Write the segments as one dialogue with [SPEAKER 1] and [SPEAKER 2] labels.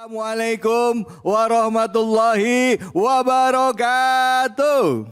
[SPEAKER 1] Assalamualaikum warahmatullahi wabarakatuh.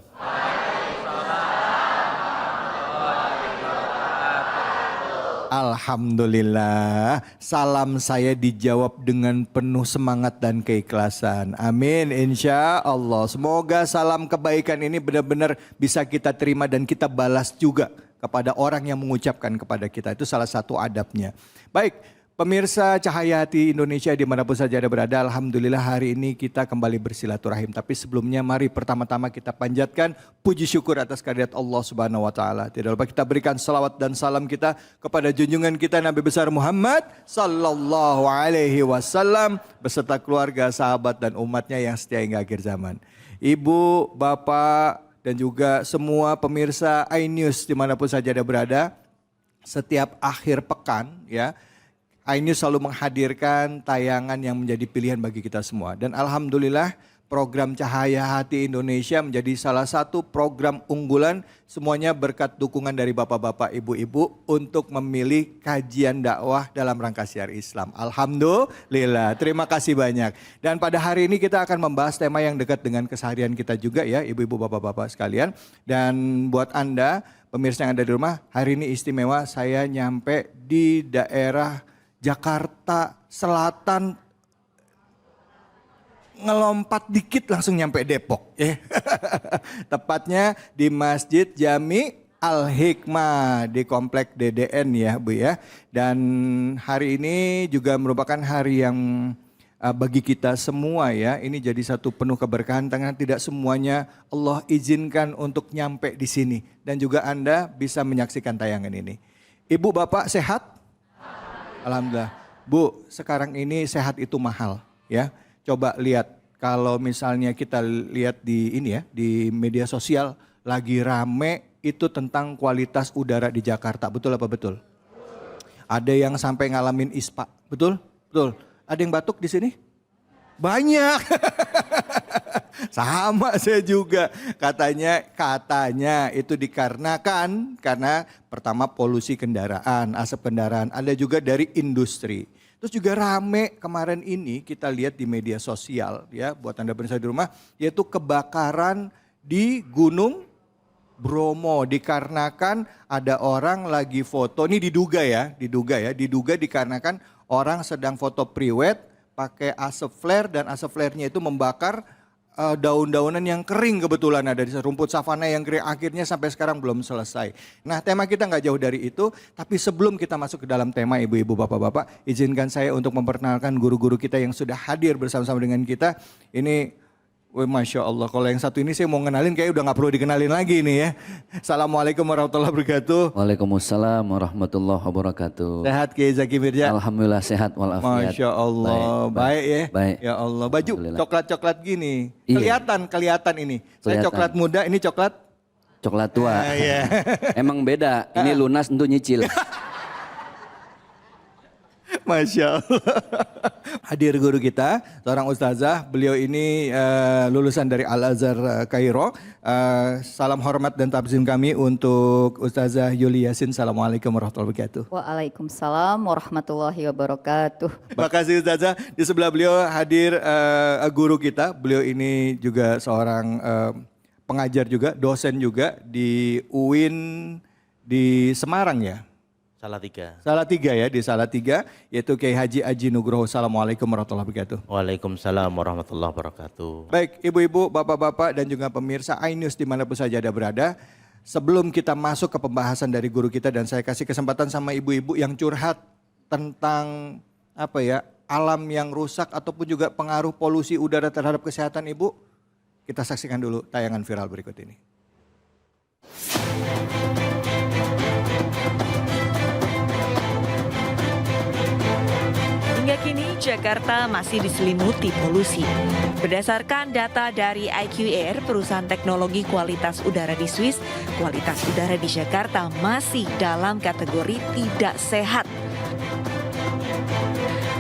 [SPEAKER 1] Alhamdulillah, salam saya dijawab dengan penuh semangat dan keikhlasan. Amin, insya Allah. Semoga salam kebaikan ini benar-benar bisa kita terima dan kita balas juga kepada orang yang mengucapkan kepada kita. Itu salah satu adabnya. Baik, pemirsa Cahaya Hati Indonesia dimanapun saja Anda berada, alhamdulillah hari ini kita kembali bersilaturahim. Tapi sebelumnya mari pertama-tama kita panjatkan puji syukur atas kehadirat Allah Subhanahu wa taala. Tidak lupa kita berikan salawat dan salam kita kepada junjungan kita Nabi besar Muhammad sallallahu alaihi wasallam beserta keluarga, sahabat dan umatnya yang setia hingga akhir zaman. Ibu, Bapak dan juga semua pemirsa iNews dimanapun saja Anda berada, setiap akhir pekan ya, iNews selalu menghadirkan tayangan yang menjadi pilihan bagi kita semua. Dan alhamdulillah program Cahaya Hati Indonesia menjadi salah satu program unggulan, semuanya berkat dukungan dari bapak-bapak, ibu-ibu untuk memilih kajian dakwah dalam rangka syiar Islam. Alhamdulillah, terima kasih banyak. Dan pada hari ini kita akan membahas tema yang dekat dengan keseharian kita juga ya, ibu-ibu, bapak-bapak sekalian. Dan buat Anda pemirsa yang ada di rumah, hari ini istimewa, saya nyampe di daerah Jakarta Selatan, ngelompat dikit langsung nyampe Depok. Tepatnya di Masjid Jami Al-Hikmah di Komplek DDN ya Bu ya. Dan hari ini juga merupakan hari yang bagi kita semua ya. Ini jadi satu penuh keberkahan karena tidak semuanya Allah izinkan untuk nyampe di sini. Dan juga Anda bisa menyaksikan tayangan ini. Ibu Bapak sehat? Alhamdulillah. Bu, sekarang ini sehat itu mahal ya. Coba lihat kalau misalnya kita lihat di ini ya, di media sosial lagi rame itu tentang kualitas udara di Jakarta. Betul apa betul? Ada yang sampai ngalamin ISPA. Betul? Betul. Ada yang batuk di sini? Banyak. Sama saya juga. Katanya itu dikarenakan karena pertama polusi kendaraan, asap kendaraan, ada juga dari industri. Terus juga rame kemarin ini kita lihat di media sosial ya, buat Anda pemirsa di rumah, yaitu kebakaran di Gunung Bromo dikarenakan ada orang lagi foto, ini diduga dikarenakan orang sedang foto priwet pakai asap flare dan asap flare-nya itu membakar daun-daunan yang kering, kebetulan ada di rumput savana yang kering, akhirnya sampai sekarang belum selesai. Nah, tema kita nggak jauh dari itu, tapi sebelum kita masuk ke dalam tema ibu-ibu, bapak-bapak, izinkan saya untuk memperkenalkan guru-guru kita yang sudah hadir bersama-sama dengan kita. Ini Masya Allah, kalau yang satu ini saya mau kenalin kayak udah gak perlu dikenalin lagi nih ya. Assalamualaikum warahmatullahi wabarakatuh.
[SPEAKER 2] Waalaikumsalam warahmatullahi wabarakatuh.
[SPEAKER 1] Sehat Kiai Zaki Mirja?
[SPEAKER 2] Alhamdulillah sehat walafiat.
[SPEAKER 1] Masya Allah, baik ya.
[SPEAKER 2] Baik.
[SPEAKER 1] Ya Allah, baju coklat-coklat gini.
[SPEAKER 2] Iya.
[SPEAKER 1] Kelihatan ini. Saya coklat muda, ini coklat?
[SPEAKER 2] Coklat tua.
[SPEAKER 1] Iya.
[SPEAKER 2] Emang beda, ini lunas untuk nyicil.
[SPEAKER 1] Masya Allah. Hadir guru kita, seorang ustazah. Beliau ini lulusan dari Al-Azhar Kairo. Salam hormat dan takzim kami untuk Ustazah Yuli Yasin. Assalamualaikum warahmatullahi wabarakatuh.
[SPEAKER 3] Waalaikumsalam warahmatullahi wabarakatuh.
[SPEAKER 1] Terima kasih Ustazah. Di sebelah beliau hadir guru kita. Beliau ini juga seorang pengajar juga, dosen juga di UIN di Semarang ya. Salatiga ya, di Salatiga, yaitu Kiai Haji Aji Nugroho. Assalamualaikum warahmatullahi wabarakatuh.
[SPEAKER 4] Waalaikumsalam warahmatullahi wabarakatuh.
[SPEAKER 1] Baik, ibu-ibu, bapak-bapak dan juga pemirsa iNews dimanapun saja Anda berada. Sebelum kita masuk ke pembahasan dari guru kita dan saya kasih kesempatan sama ibu-ibu yang curhat tentang alam yang rusak ataupun juga pengaruh polusi udara terhadap kesehatan ibu. Kita saksikan dulu tayangan viral berikut ini.
[SPEAKER 5] Hingga kini Jakarta masih diselimuti polusi. Berdasarkan data dari IQ Air, perusahaan teknologi kualitas udara di Swiss, kualitas udara di Jakarta masih dalam kategori tidak sehat.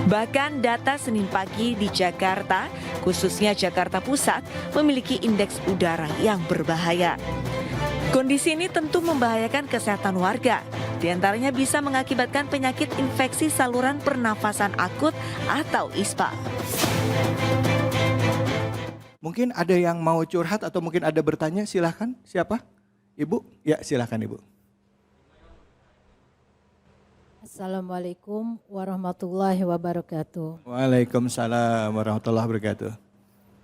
[SPEAKER 5] Bahkan data Senin pagi di Jakarta, khususnya Jakarta Pusat, memiliki indeks udara yang berbahaya. Kondisi ini tentu membahayakan kesehatan warga. Di antaranya bisa mengakibatkan penyakit infeksi saluran pernafasan akut atau ISPA.
[SPEAKER 1] Mungkin ada yang mau curhat atau mungkin ada bertanya, silahkan. Siapa? Ibu? Ya, silahkan Ibu.
[SPEAKER 6] Assalamualaikum warahmatullahi wabarakatuh.
[SPEAKER 1] Waalaikumsalam warahmatullahi wabarakatuh.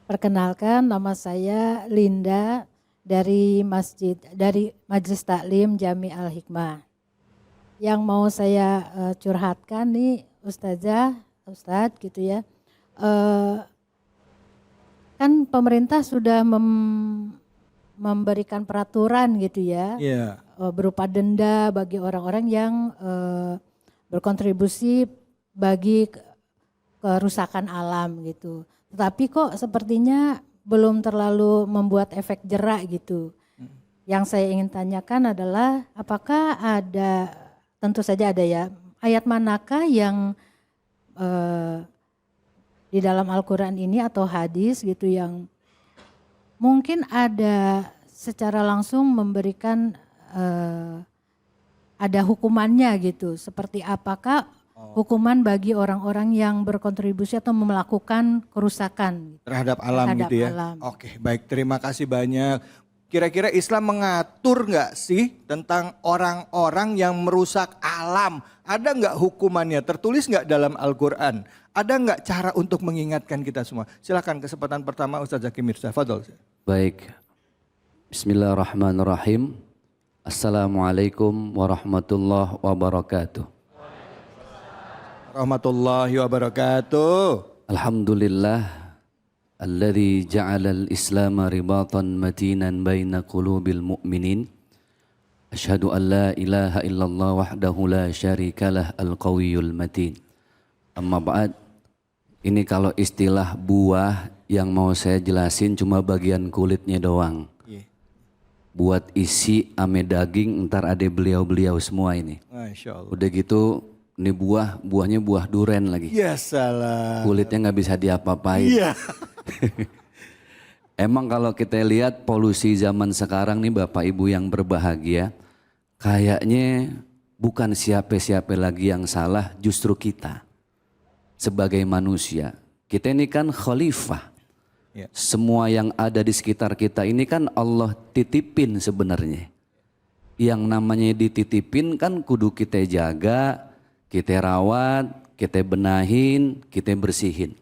[SPEAKER 6] Perkenalkan, nama saya Linda dari Majelis Taklim Jami Al Hikmah. Yang mau saya curhatkan nih Ustadz gitu ya. Kan pemerintah sudah memberikan peraturan gitu ya.
[SPEAKER 1] Iya.
[SPEAKER 6] Berupa denda bagi orang-orang yang berkontribusi bagi kerusakan alam gitu. Tetapi kok sepertinya belum terlalu membuat efek jerak gitu. Yang saya ingin tanyakan adalah apakah ada, tentu saja ada ya, ayat manakah yang di dalam Al-Quran ini atau hadis gitu yang mungkin ada secara langsung memberikan ada hukumannya gitu. Seperti apakah hukuman bagi orang-orang yang berkontribusi atau melakukan kerusakan
[SPEAKER 1] Terhadap alam
[SPEAKER 6] terhadap
[SPEAKER 1] gitu ya.
[SPEAKER 6] alam.
[SPEAKER 1] Oke, baik, terima kasih banyak. Kira-kira Islam mengatur nggak sih tentang orang-orang yang merusak alam? Ada nggak hukumannya? Tertulis nggak dalam Al-Quran? Ada nggak cara untuk mengingatkan kita semua? Silakan kesempatan pertama Ustaz Zaki Mirza. Fadol.
[SPEAKER 2] Baik. Bismillahirrahmanirrahim. Assalamualaikum warahmatullahi wabarakatuh.
[SPEAKER 1] Rahmatullahi wabarakatuh.
[SPEAKER 2] Alhamdulillah alladzi ja'ala al-islam ribatan matinan baina qulubil mu'minin. Asyhadu an la ilaha illallah wahdahu la syarikalah al-qawiyyul matin. Amma ba'd. Ini kalau istilah buah yang mau saya jelasin cuma bagian kulitnya doang. Buat isi ame daging ntar ada beliau-beliau semua ini.
[SPEAKER 1] Masya Allah.
[SPEAKER 2] Udah gitu ini buahnya buah duren lagi.
[SPEAKER 1] Ya salah.
[SPEAKER 2] Kulitnya nggak bisa diapa-apain.
[SPEAKER 1] Iya.
[SPEAKER 2] Emang kalau kita lihat polusi zaman sekarang nih Bapak Ibu yang berbahagia, kayaknya bukan siapa-siapa lagi yang salah, justru kita. Sebagai manusia, kita ini kan khalifah.
[SPEAKER 1] Ya.
[SPEAKER 2] Semua yang ada di sekitar kita ini kan Allah titipin sebenarnya. Yang namanya dititipin kan kudu kita jaga, kita rawat, kita benahin, kita bersihin.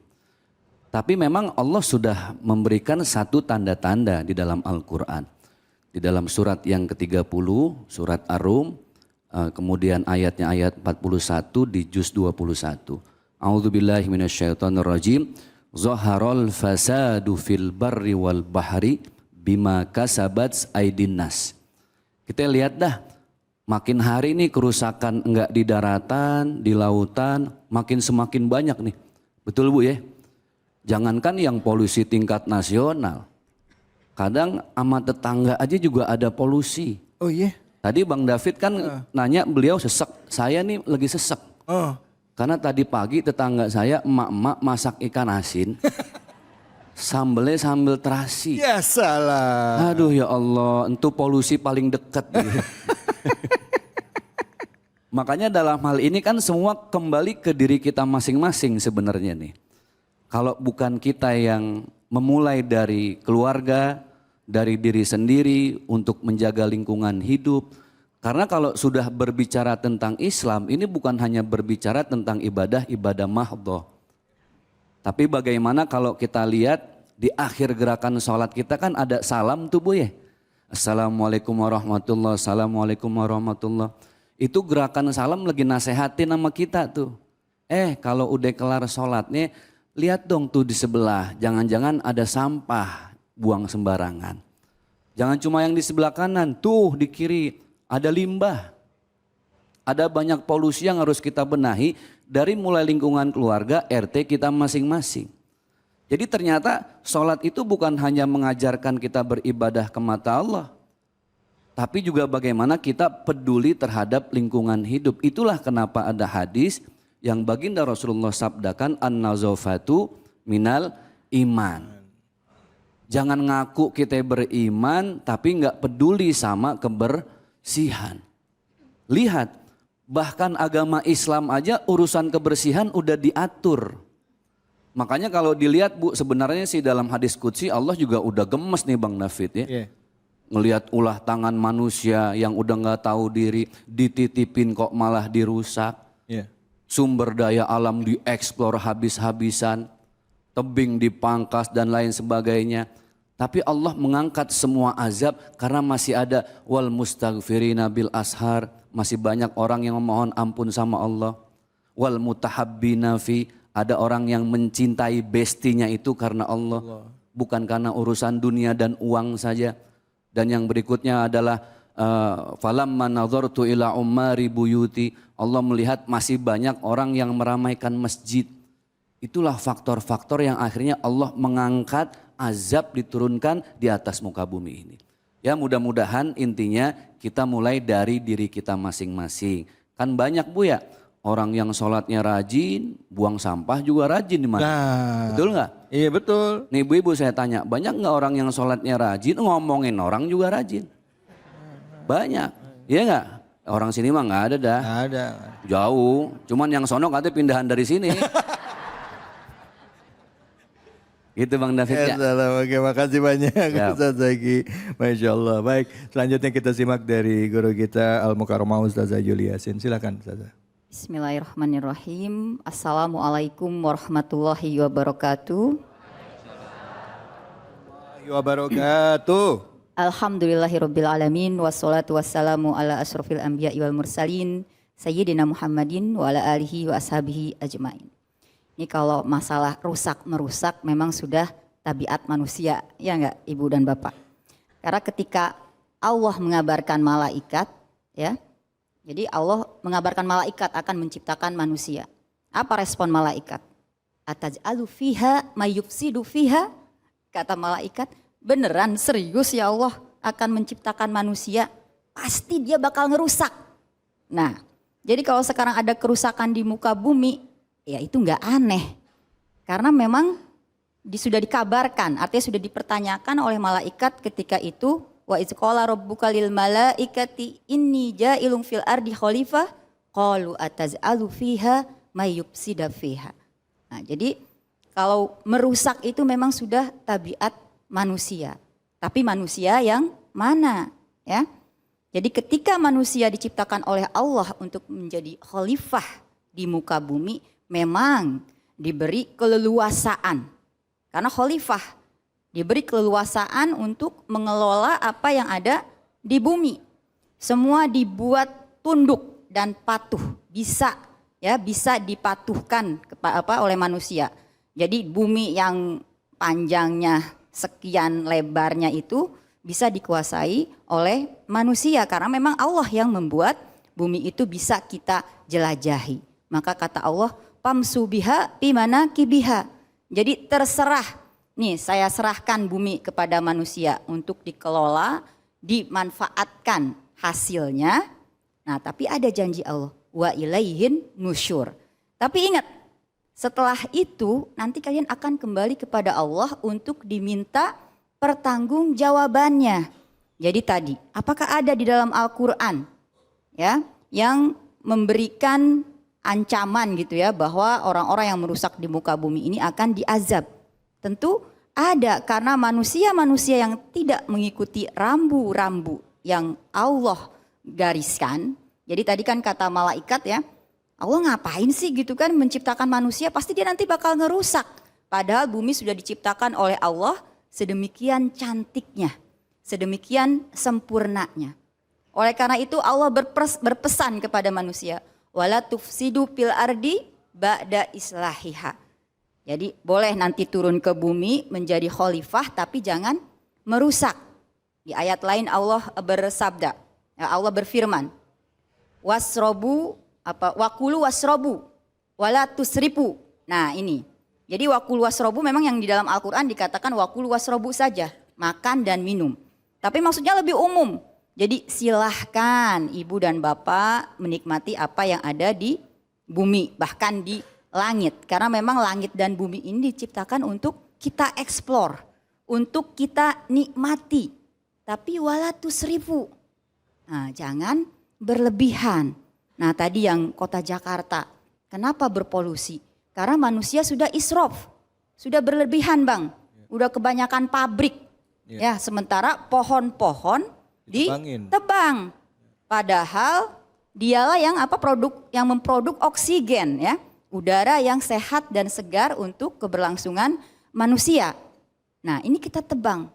[SPEAKER 2] Tapi memang Allah sudah memberikan satu tanda-tanda di dalam Al-Quran. Di dalam surat yang ke-30, surat Ar-Rum, kemudian ayatnya ayat 41 di juz 21. A'udzubillahi minasyaitonirrajim. Zaharul fasadu fil barri wal bahri bima kasabat aydin nas. Kita lihat dah, makin hari nih kerusakan enggak di daratan, di lautan, makin semakin banyak nih. Betul Bu ya? Jangankan yang polusi tingkat nasional. Kadang sama tetangga aja juga ada polusi.
[SPEAKER 1] Oh iya?
[SPEAKER 2] Tadi Bang David kan nanya beliau sesek, saya nih lagi sesek. Karena tadi pagi tetangga saya emak-emak masak ikan asin. Sambelnya sambel terasi.
[SPEAKER 1] Ya salah.
[SPEAKER 2] Aduh ya Allah, itu polusi paling dekat. Gitu. Makanya dalam hal ini kan semua kembali ke diri kita masing-masing sebenarnya nih. Kalau bukan kita yang memulai dari keluarga, dari diri sendiri untuk menjaga lingkungan hidup. Karena kalau sudah berbicara tentang Islam, ini bukan hanya berbicara tentang ibadah mahdhah. Tapi bagaimana kalau kita lihat di akhir gerakan sholat kita kan ada salam tuh Bu ya. Assalamualaikum warahmatullahi wabarakatuh. Assalamualaikum warahmatullahi wabarakatuh. Itu gerakan salam lagi nasehatin sama kita tuh. Kalau udah kelar sholatnya, lihat dong tuh di sebelah. Jangan-jangan ada sampah buang sembarangan. Jangan cuma yang di sebelah kanan, tuh di kiri. Ada limbah, ada banyak polusi yang harus kita benahi dari mulai lingkungan keluarga, RT kita masing-masing. Jadi ternyata sholat itu bukan hanya mengajarkan kita beribadah ke mata Allah. Tapi juga bagaimana kita peduli terhadap lingkungan hidup. Itulah kenapa ada hadis yang baginda Rasulullah sabdakan an-nazafatu minal iman. Jangan ngaku kita beriman tapi nggak peduli sama kebersihan. Lihat, bahkan agama Islam aja urusan kebersihan udah diatur. Makanya kalau dilihat Bu, sebenarnya sih dalam hadis qudsi Allah juga udah gemes nih Bang David ya.
[SPEAKER 1] Yeah.
[SPEAKER 2] Ngelihat ulah tangan manusia yang udah nggak tahu diri dititipin kok malah dirusak.
[SPEAKER 1] Yeah.
[SPEAKER 2] Sumber daya alam dieksplor habis-habisan, tebing dipangkas dan lain sebagainya. Tapi Allah mengangkat semua azab karena masih ada wal mustaghfirina bil ashar, masih banyak orang yang memohon ampun sama Allah. Wal mutahabbina fi, ada orang yang mencintai bestinya itu karena Allah, bukan karena urusan dunia dan uang saja. Dan yang berikutnya adalah falamma nadhartu ila ummari buyuti, Allah melihat masih banyak orang yang meramaikan masjid. Itulah faktor-faktor yang akhirnya Allah mengangkat azab diturunkan di atas muka bumi ini. Ya mudah-mudahan intinya kita mulai dari diri kita masing-masing. Kan banyak Bu ya, orang yang sholatnya rajin, buang sampah juga rajin di mana?
[SPEAKER 1] Nah,
[SPEAKER 2] Betul nggak?
[SPEAKER 1] iya betul.
[SPEAKER 2] Nih ibu saya tanya, banyak nggak orang yang sholatnya rajin, ngomongin orang juga rajin? Banyak, iya nggak? Orang sini mah nggak ada dah.
[SPEAKER 1] Nggak ada.
[SPEAKER 2] Jauh, cuman yang sono katanya pindahan dari sini. Gitu Bang David ya.
[SPEAKER 1] Salam, oke, makasih banyak
[SPEAKER 2] Siap.
[SPEAKER 1] Ustaz Zaki. Masya Allah. Baik, selanjutnya kita simak dari guru kita Al-Mukarramah Ustazah Juliasin. Silakan Ustazah.
[SPEAKER 3] Bismillahirrahmanirrahim. Assalamualaikum warahmatullahi wabarakatuh.
[SPEAKER 1] Wabarakatuh.
[SPEAKER 3] Alhamdulillahirabbil alamin wassalatu wassalamu ala asrofil anbiya'i wal mursalin sayyidina Muhammadin wa ala alihi wa ashabihi ajmain. Ini kalau masalah rusak merusak memang sudah tabiat manusia, ya enggak Ibu dan Bapak? Karena ketika Allah mengabarkan malaikat, ya. Jadi Allah mengabarkan malaikat akan menciptakan manusia. Apa respon malaikat? Ataj'alu fiha mayyufsidu fiha? Kata malaikat, beneran serius ya Allah akan menciptakan manusia? Pasti dia bakal ngerusak. Nah, jadi kalau sekarang ada kerusakan di muka bumi, ya itu nggak aneh. Karena memang sudah dikabarkan, artinya sudah dipertanyakan oleh malaikat ketika itu. Wa iz qala rabbuka lil malaikati inni ja'ilun fil ardi khalifah qalu ataz'alu fiha may yufsida fiha. Nah, jadi kalau merusak itu memang sudah tabiat manusia. Tapi manusia yang mana, ya? Jadi ketika manusia diciptakan oleh Allah untuk menjadi khalifah di muka bumi, memang diberi keleluasaan. Karena khalifah diberi keleluasaan untuk mengelola apa yang ada di bumi. Semua dibuat tunduk dan patuh, bisa dipatuhkan oleh manusia. Jadi bumi yang panjangnya sekian lebarnya itu bisa dikuasai oleh manusia karena memang Allah yang membuat bumi itu bisa kita jelajahi. Maka kata Allah, pamsu biha bimana kibiha. Jadi terserah. Nih saya serahkan bumi kepada manusia untuk dikelola, dimanfaatkan hasilnya. Nah tapi ada janji Allah, wa ilaihin nusyur. Tapi ingat, setelah itu nanti kalian akan kembali kepada Allah untuk diminta pertanggungjawabannya. Jadi tadi, apakah ada di dalam Al-Quran ya yang memberikan ancaman gitu ya bahwa orang-orang yang merusak di muka bumi ini akan diazab? Tentu ada, karena manusia-manusia yang tidak mengikuti rambu-rambu yang Allah gariskan. Jadi tadi kan kata malaikat ya, Allah ngapain sih gitu kan menciptakan manusia, pasti dia nanti bakal ngerusak. Padahal bumi sudah diciptakan oleh Allah sedemikian cantiknya, sedemikian sempurnanya. Oleh karena itu Allah berpesan kepada manusia, wala tufsidu fil ardi ba'da islahiha. Jadi boleh nanti turun ke bumi menjadi khalifah tapi jangan merusak. Di ayat lain Allah bersabda, Allah berfirman, wakulu wasrobu wala tusripu. Nah ini, jadi wakulu wasrobu memang yang di dalam Al-Quran dikatakan wakulu wasrobu saja, makan dan minum. Tapi maksudnya lebih umum. Jadi silahkan ibu dan bapak menikmati apa yang ada di bumi, bahkan di langit. Karena memang langit dan bumi ini diciptakan untuk kita eksplor, untuk kita nikmati. Tapi wala tusrifu. Nah, jangan berlebihan. Nah, tadi yang kota Jakarta, kenapa berpolusi? Karena manusia sudah israf, sudah berlebihan, Bang. Udah kebanyakan pabrik. Ya, sementara pohon-pohon ditebang. Padahal dialah yang memproduk oksigen, ya. Udara yang sehat dan segar untuk keberlangsungan manusia. Nah, ini kita tebang.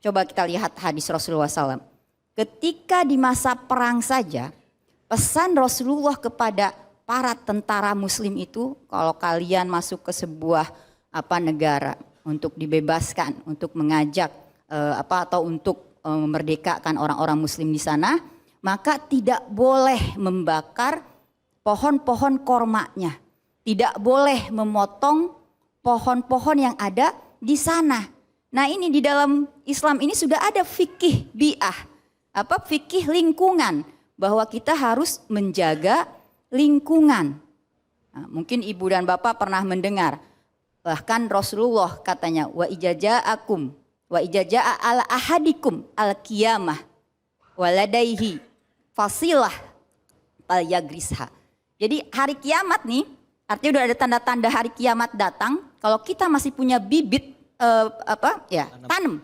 [SPEAKER 3] Coba kita lihat hadis Rasulullah SAW. Ketika di masa perang saja, pesan Rasulullah kepada para tentara muslim itu, kalau kalian masuk ke sebuah negara untuk dibebaskan, untuk mengajak atau untuk memerdekakan orang-orang muslim di sana, maka tidak boleh membakar pohon-pohon kormanya. Tidak boleh memotong pohon-pohon yang ada di sana. Nah, ini di dalam Islam ini sudah ada fikih bi'ah, fikih lingkungan, bahwa kita harus menjaga lingkungan. Nah, mungkin ibu dan bapak pernah mendengar, bahkan Rasulullah katanya, wa ijaja'a ala ahadikum al qiyamah waladaihi fasilah al yagrisha. Jadi hari kiamat nih, artinya udah ada tanda-tanda hari kiamat datang. Kalau kita masih punya bibit tanam.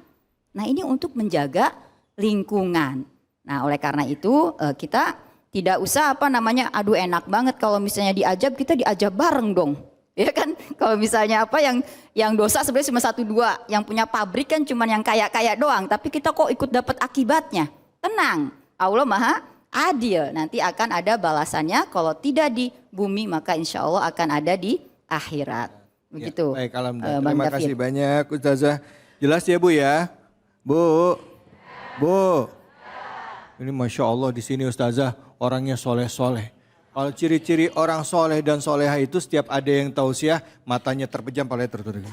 [SPEAKER 3] Nah, ini untuk menjaga lingkungan. Nah, oleh karena itu kita tidak usah aduh enak banget kalau misalnya diajab, kita diajab bareng dong. Ya kan, kalau misalnya yang dosa sebenarnya cuma 1-2, yang punya pabrik kan cuma yang kaya-kaya doang, tapi kita kok ikut dapat akibatnya. Tenang, Allah Maha Adil. Nanti akan ada balasannya, kalau tidak di bumi maka insya Allah akan ada di akhirat. Begitu.
[SPEAKER 1] Ya, baik, alhamdulillah. Terima kasih banyak Ustazah. Jelas ya Bu ya? Bu. Ini Masya Allah di sini Ustazah orangnya soleh-soleh. Kalau ciri-ciri orang soleh dan soleha itu setiap ada yang tausiah matanya terpejam, palanya tertutup.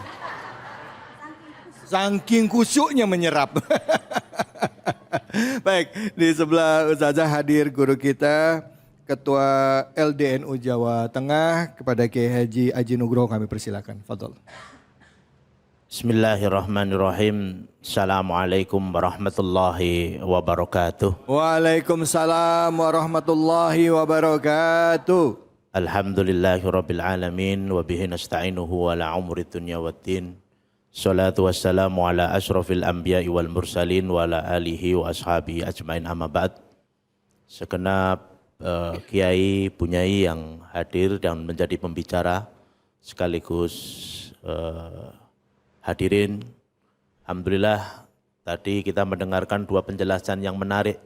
[SPEAKER 1] Saking khusyuknya menyerap. Baik, di sebelah Ustazah hadir guru kita, Ketua LDNU Jawa Tengah, kepada Kiai Haji Aji Nugroho kami persilakan. Fadhol.
[SPEAKER 4] Bismillahirrahmanirrahim. Assalamualaikum warahmatullahi wabarakatuh.
[SPEAKER 1] Waalaikumsalam warahmatullahi wabarakatuh.
[SPEAKER 4] Alhamdulillahirabbil alamin wa bihi nasta'inuhu ala umri dunya waddin. Salatu wassalamu ala asyrafil anbiya'i wal mursalin wa ala alihi wa ashabihi ajmain, amma ba'd. Segenap kiai, bunyai yang hadir dan menjadi pembicara sekaligus hadirin, alhamdulillah tadi kita mendengarkan dua penjelasan yang menarik.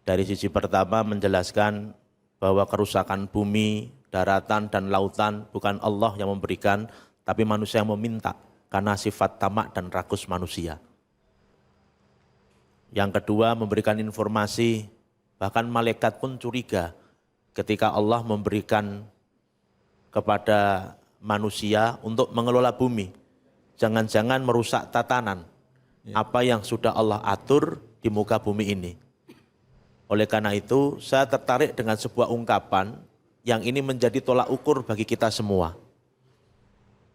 [SPEAKER 4] Dari sisi pertama menjelaskan bahwa kerusakan bumi, daratan dan lautan bukan Allah yang memberikan, tapi manusia yang meminta karena sifat tamak dan rakus manusia. Yang kedua memberikan informasi, bahkan malaikat pun curiga ketika Allah memberikan kepada manusia untuk mengelola bumi. Jangan-jangan merusak tatanan apa yang sudah Allah atur di muka bumi ini. Oleh karena itu saya tertarik dengan sebuah ungkapan yang ini menjadi tolak ukur bagi kita semua.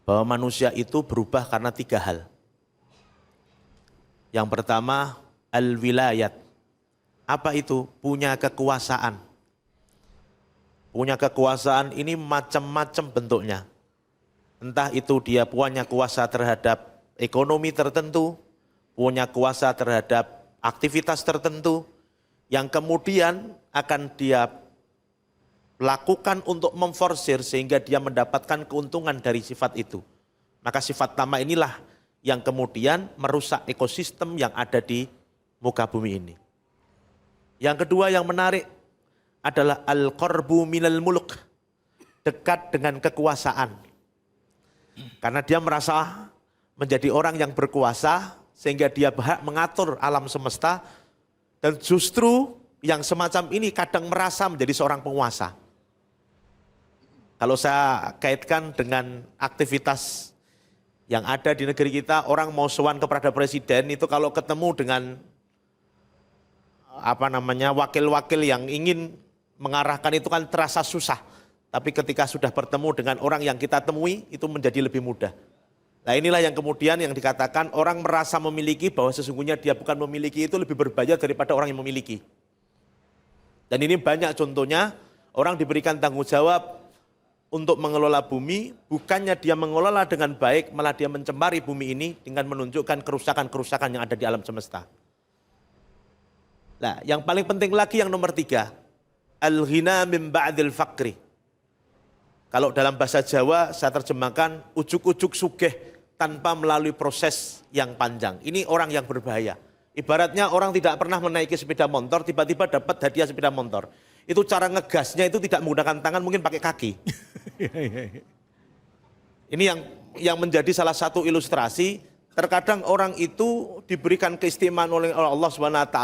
[SPEAKER 4] Bahwa manusia itu berubah karena 3 hal. Yang pertama, al-wilayat. Apa itu? Punya kekuasaan. Punya kekuasaan ini macam-macam bentuknya. Entah itu dia punya kuasa terhadap ekonomi tertentu, punya kuasa terhadap aktivitas tertentu, yang kemudian akan dia lakukan untuk memforsir sehingga dia mendapatkan keuntungan dari sifat itu. Maka sifat tamak inilah yang kemudian merusak ekosistem yang ada di muka bumi ini. Yang kedua yang menarik adalah al-qarbu minal muluk, dekat dengan kekuasaan. Karena dia merasa menjadi orang yang berkuasa sehingga dia berhak mengatur alam semesta, dan justru yang semacam ini kadang merasa menjadi seorang penguasa. Kalau saya kaitkan dengan aktivitas yang ada di negeri kita, orang mau sowan kepada presiden itu kalau ketemu dengan wakil-wakil yang ingin mengarahkan itu kan terasa susah. Tapi ketika sudah bertemu dengan orang yang kita temui itu menjadi lebih mudah. Nah inilah yang kemudian yang dikatakan orang merasa memiliki bahwa sesungguhnya dia bukan memiliki itu lebih berbahaya daripada orang yang memiliki. Dan ini banyak contohnya, orang diberikan tanggung jawab untuk mengelola bumi, bukannya dia mengelola dengan baik, malah dia mencemari bumi ini dengan menunjukkan kerusakan-kerusakan yang ada di alam semesta. Nah yang paling penting lagi yang nomor 3, al-ghina min ba'dil faqri. Kalau dalam bahasa Jawa saya terjemahkan ujuk-ujuk sugih tanpa melalui proses yang panjang. Ini orang yang berbahaya. Ibaratnya orang tidak pernah menaiki sepeda motor, tiba-tiba dapat hadiah sepeda motor. Itu cara ngegasnya itu tidak menggunakan tangan, mungkin pakai kaki. Ini yang menjadi salah satu ilustrasi. Terkadang orang itu diberikan keistimewaan oleh Allah SWT,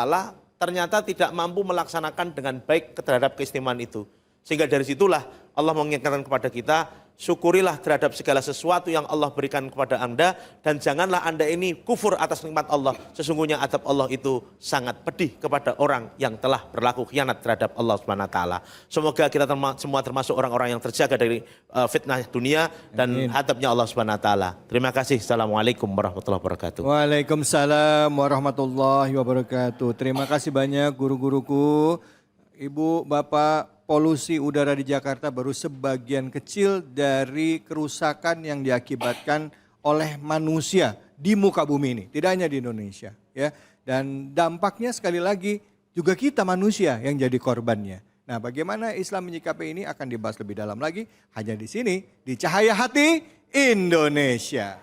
[SPEAKER 4] ternyata tidak mampu melaksanakan dengan baik terhadap keistimewaan itu. Sehingga dari situlah Allah mengingatkan kepada kita, syukurilah terhadap segala sesuatu yang Allah berikan kepada Anda, dan janganlah Anda ini kufur atas nikmat Allah. Sesungguhnya azab Allah itu sangat pedih kepada orang yang telah berlaku khianat terhadap Allah SWT. Semoga kita semua termasuk orang-orang yang terjaga dari fitnah dunia dan azabnya Allah SWT. Terima kasih. Assalamualaikum warahmatullahi wabarakatuh.
[SPEAKER 1] Waalaikumsalam warahmatullahi wabarakatuh. Terima kasih banyak guru-guruku. Ibu, Bapak, polusi udara di Jakarta baru sebagian kecil dari kerusakan yang diakibatkan oleh manusia di muka bumi ini, tidak hanya di Indonesia, ya. Dan dampaknya sekali lagi juga kita manusia yang jadi korbannya. Nah, bagaimana Islam menyikapi ini akan dibahas lebih dalam lagi hanya di sini di Cahaya Hati Indonesia.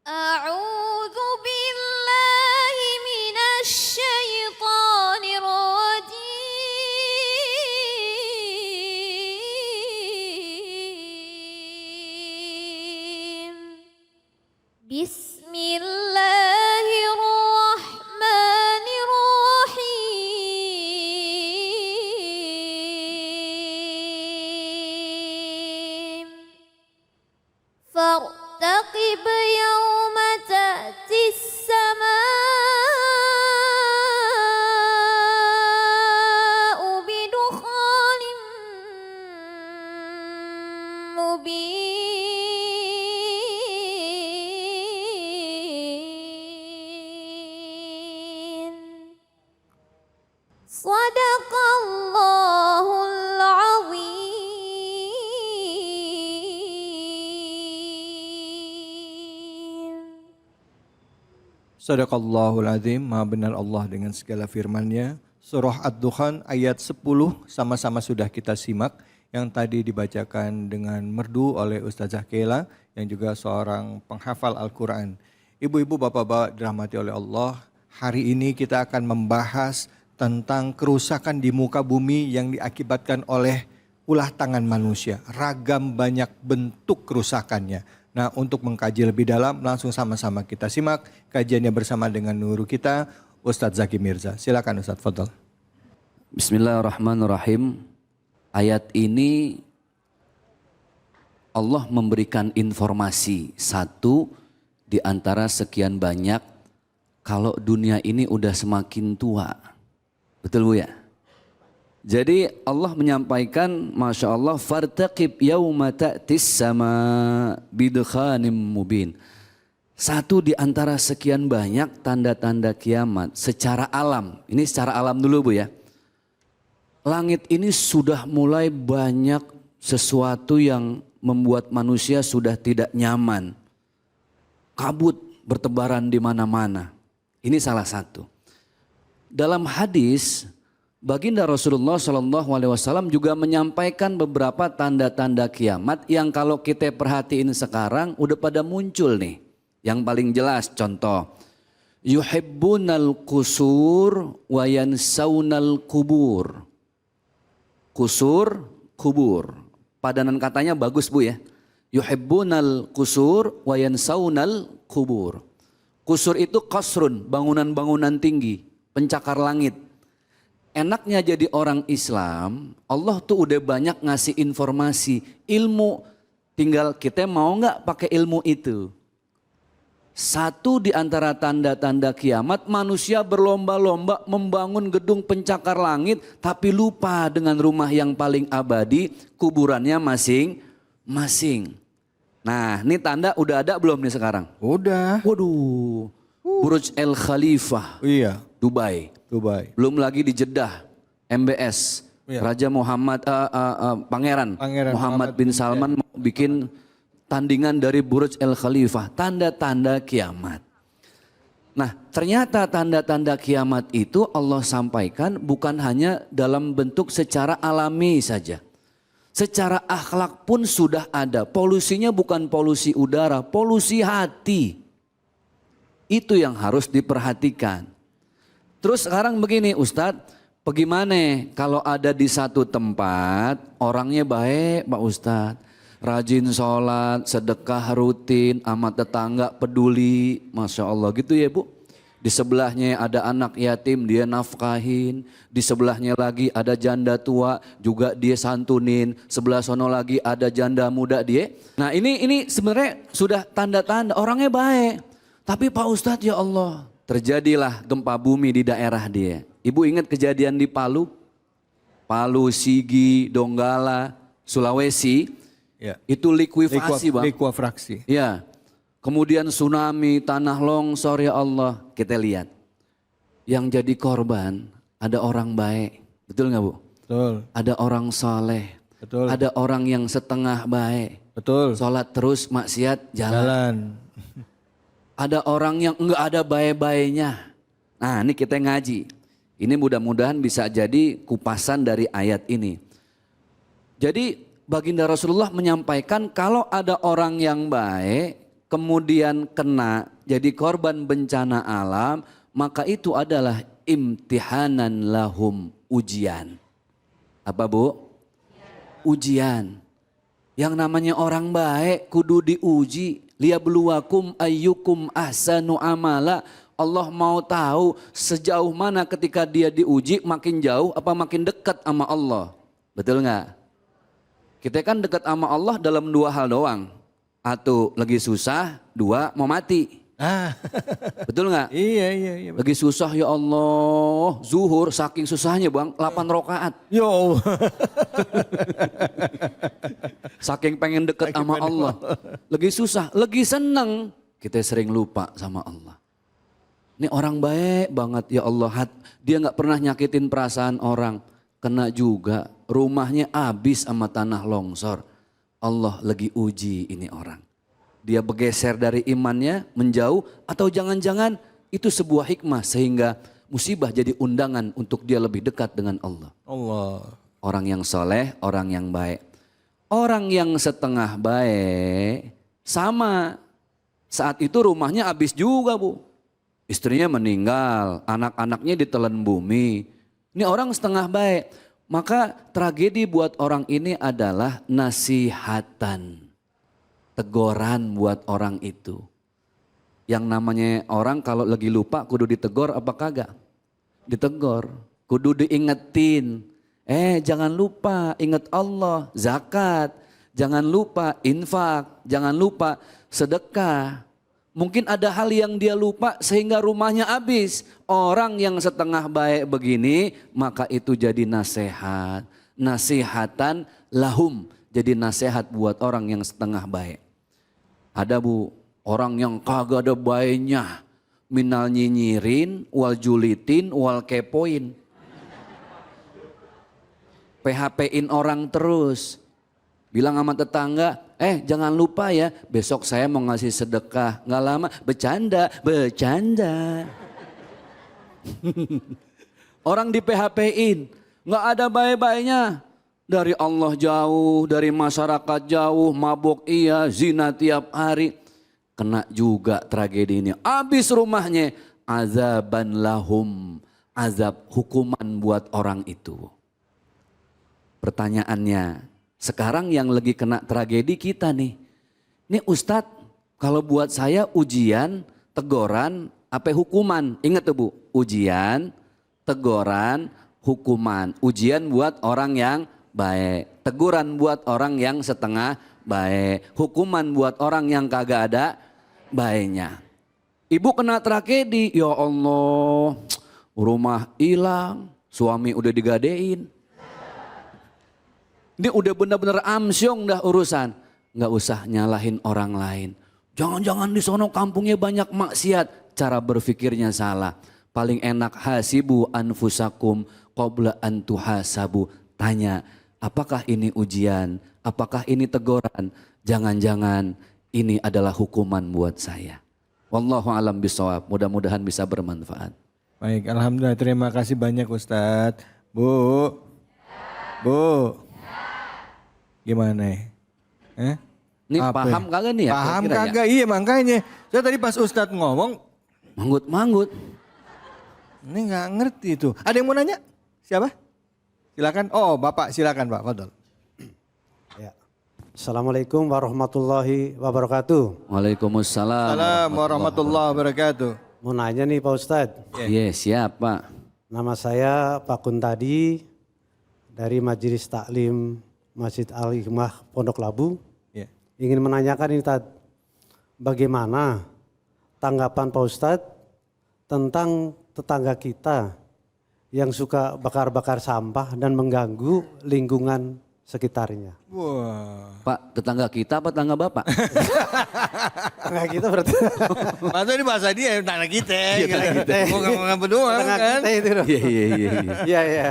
[SPEAKER 7] A'udzu billahi minasy syaithanir rajim. Bismillahirrahmanirrahim. Fartaqib yawma ta'tis samaa'u bidukhanin mubin. Sadaqallahul azim.
[SPEAKER 1] Sadaqallahul azim, maha benar Allah dengan segala firman-Nya. Surah Ad-Dukhan ayat 10 sama-sama sudah kita simak, yang tadi dibacakan dengan merdu oleh Ustazah Kela yang juga seorang penghafal Al-Quran. Ibu-ibu, bapak-bapak dirahmati oleh Allah, hari ini kita akan membahas tentang kerusakan di muka bumi yang diakibatkan oleh ulah tangan manusia. Ragam banyak bentuk kerusakannya. Nah, untuk mengkaji lebih dalam, langsung sama-sama kita simak kajiannya bersama dengan guru kita, Ustadz Zaki Mirza. Silakan Ustadz, fadhal.
[SPEAKER 2] Bismillahirrahmanirrahim. Ayat ini Allah memberikan informasi satu di antara sekian banyak kalau dunia ini udah semakin tua. Betul Bu ya? Jadi Allah menyampaikan, Masya Allah, fartaqib yawma ta'tis sama bidukhanim mubin. Satu di antara sekian banyak tanda-tanda kiamat secara alam. Ini secara alam dulu Bu ya. Langit ini sudah mulai banyak sesuatu yang membuat manusia sudah tidak nyaman. Kabut bertebaran di mana-mana. Ini salah satu. Dalam hadis, baginda Rasulullah SAW juga menyampaikan beberapa tanda-tanda kiamat yang kalau kita perhatiin sekarang udah pada muncul nih. Yang paling jelas contoh, yuhibbunal kusur wa yansawnal kubur. Kusur, kubur. Padanan katanya bagus Bu ya. Yuhibbunal kusur wa yansawnal kubur. Kusur itu qasrun, bangunan-bangunan tinggi, pencakar langit. Enaknya jadi orang Islam, Allah tuh udah banyak ngasih informasi, ilmu. Tinggal kita mau nggak pakai ilmu itu. Satu di antara tanda-tanda kiamat, manusia berlomba-lomba membangun gedung pencakar langit, tapi lupa dengan rumah yang paling abadi, kuburannya masing-masing. Nah, ini tanda udah ada belum nih sekarang?
[SPEAKER 1] Udah.
[SPEAKER 2] Waduh, Burj Al Khalifah,
[SPEAKER 1] Iya,
[SPEAKER 2] Dubai.
[SPEAKER 1] Dubai.
[SPEAKER 2] Belum lagi di Jeddah, MBS,
[SPEAKER 1] Iya.
[SPEAKER 2] Raja Muhammad, Pangeran
[SPEAKER 1] Pangeran
[SPEAKER 2] Muhammad bin Salman mau bikin tandingan dari Burj Al Khalifah, tanda-tanda kiamat. Nah, ternyata tanda-tanda kiamat itu Allah sampaikan bukan hanya dalam bentuk secara alami saja. Secara akhlak pun sudah ada. Polusinya bukan polusi udara, polusi hati. Itu yang harus diperhatikan. Terus sekarang begini Ustadz, bagaimana kalau ada di satu tempat orangnya baik Pak Ustadz. Rajin sholat, sedekah rutin, sama tetangga peduli, Masya Allah gitu ya Bu. Di sebelahnya ada anak yatim, dia nafkahin. Di sebelahnya lagi ada janda tua, juga dia santunin. Sebelah sono lagi ada janda muda dia. Nah ini sebenarnya sudah tanda-tanda orangnya baik. Tapi Pak Ustadz ya Allah, terjadilah gempa bumi di daerah dia. Ibu ingat kejadian di Palu? Palu, Sigi, Donggala, Sulawesi.
[SPEAKER 1] Ya.
[SPEAKER 2] Itu likuifasi Bang.
[SPEAKER 1] Likuifraksi.
[SPEAKER 2] Ya. Kemudian tsunami, tanah longsor ya Allah. Kita lihat. Yang jadi korban ada orang baik. Betul nggak Bu?
[SPEAKER 1] Betul.
[SPEAKER 2] Ada orang soleh.
[SPEAKER 1] Betul.
[SPEAKER 2] Ada orang yang setengah baik.
[SPEAKER 1] Betul.
[SPEAKER 2] Sholat terus maksiat jalan.
[SPEAKER 1] Jalan.
[SPEAKER 2] Ada orang yang enggak ada baik-baiknya. Nah ini kita ngaji. Ini mudah-mudahan bisa jadi kupasan dari ayat ini. Jadi Baginda Rasulullah menyampaikan kalau ada orang yang baik kemudian kena jadi korban bencana alam, maka itu adalah imtihanan lahum, ujian. Apa Bu? Ujian. Yang namanya orang baik kudu diuji. Liyabluwakum ayyukum ahsanu amala. Allah mau tahu sejauh mana ketika dia diuji, makin jauh apa makin dekat sama Allah. Betul nggak? Kita kan dekat sama Allah dalam dua hal doang. Atau lagi susah, dua mau mati. Betul nggak?
[SPEAKER 1] Iya.
[SPEAKER 2] Lagi susah ya Allah, zuhur saking susahnya Bang, 8 rakaat.
[SPEAKER 1] Yo.
[SPEAKER 2] Saking pengen deket sama Allah. Lagi susah, lagi seneng, kita sering lupa sama Allah. Ini orang baik banget ya Allah, dia nggak pernah nyakitin perasaan orang. Kena juga, rumahnya habis sama tanah longsor. Allah lagi uji ini orang. Dia bergeser dari imannya, menjauh, atau jangan-jangan itu sebuah hikmah sehingga musibah jadi undangan untuk dia lebih dekat dengan Allah.
[SPEAKER 1] Allah.
[SPEAKER 2] Orang yang soleh, orang yang baik. Orang yang setengah baik, sama. Saat itu rumahnya habis juga Bu. Istrinya meninggal, anak-anaknya ditelan bumi. Ini orang setengah baik. Maka tragedi buat orang ini adalah nasihatan. Teguran buat orang itu. Yang namanya orang kalau lagi lupa kudu ditegor apa kagak? Ditegor. Kudu diingetin. Jangan lupa ingat Allah, zakat. Jangan lupa infak. Jangan lupa sedekah. Mungkin ada hal yang dia lupa sehingga rumahnya habis. Orang yang setengah baik begini maka itu jadi nasihat. Nasihatan lahum. Jadi nasihat buat orang yang setengah baik. Ada Bu, orang yang kagak ada baiknya. Minal nyinyirin, wal julitin, wal kepoin. PHP-in orang terus. Bilang sama tetangga, jangan lupa ya besok saya mau ngasih sedekah. Nggak lama, bercanda. Orang di PHP-in, nggak ada baik-baiknya. Dari Allah jauh, dari masyarakat jauh, mabuk iya, zina tiap hari. Kena juga tragedi ini. Habis rumahnya, azaban lahum. Azab hukuman buat orang itu. Pertanyaannya, sekarang yang lagi kena tragedi kita nih. Ini Ustadz, kalau buat saya ujian, teguran, apa hukuman? Ingat tuh Bu, ujian, teguran, hukuman. Ujian buat orang yang baik. Teguran buat orang yang setengah baik. Hukuman buat orang yang kagak ada baiknya. Ibu kena tragedi, ya Allah, rumah hilang, suami udah digadein. Ini udah benar-benar amsyong dah urusan. nggak usah nyalahin orang lain. Jangan-jangan di sono kampungnya banyak maksiat, cara berpikirnya salah. Paling enak hasibu anfusakum qabla an tuhasabu. Tanya, apakah ini ujian? Apakah ini teguran? Jangan-jangan ini adalah hukuman buat saya. Wallahu alam bisawab. Mudah-mudahan bisa bermanfaat.
[SPEAKER 1] Baik, alhamdulillah, terima kasih banyak Ustadz. Bu, gimana ya?
[SPEAKER 2] Ini
[SPEAKER 1] Apa
[SPEAKER 2] paham
[SPEAKER 1] ya?
[SPEAKER 2] kagak nih ya?
[SPEAKER 1] Paham
[SPEAKER 2] kira-kira ya?
[SPEAKER 1] kagak? Iya makanya. Saya tadi pas Ustadz ngomong,
[SPEAKER 2] Manggut-manggut.
[SPEAKER 1] ini nggak ngerti itu. Ada yang mau nanya? Siapa? Silakan. Oh, Bapak silakan Pak. Fadol.
[SPEAKER 8] Ya. Assalamualaikum warahmatullahi wabarakatuh.
[SPEAKER 2] Waalaikumsalam.
[SPEAKER 1] Assalamualaikum warahmatullahi wabarakatuh.
[SPEAKER 8] Mau nanya nih Pak Ustadz.
[SPEAKER 2] Iya, siap Pak.
[SPEAKER 8] Nama saya Pak Kuntadi dari Majelis Taklim Masjid Al-Hikmah Pondok Labu.
[SPEAKER 1] Ya.
[SPEAKER 8] Ingin menanyakan ini Tad, bagaimana tanggapan Pak Ustadz tentang tetangga kita yang suka bakar-bakar sampah dan mengganggu lingkungan sekitarnya.
[SPEAKER 1] Wah.
[SPEAKER 2] Pak, tetangga kita apa tetangga Bapak?
[SPEAKER 8] Tetangga kita berarti.
[SPEAKER 1] Masa ini bahasa dia tetangga kita.
[SPEAKER 2] Iya, tetangga kita.
[SPEAKER 1] Bukan berdua
[SPEAKER 8] Tetangga
[SPEAKER 1] kan.
[SPEAKER 8] kita itu dong.
[SPEAKER 2] Iya, iya, iya.
[SPEAKER 8] Iya, iya.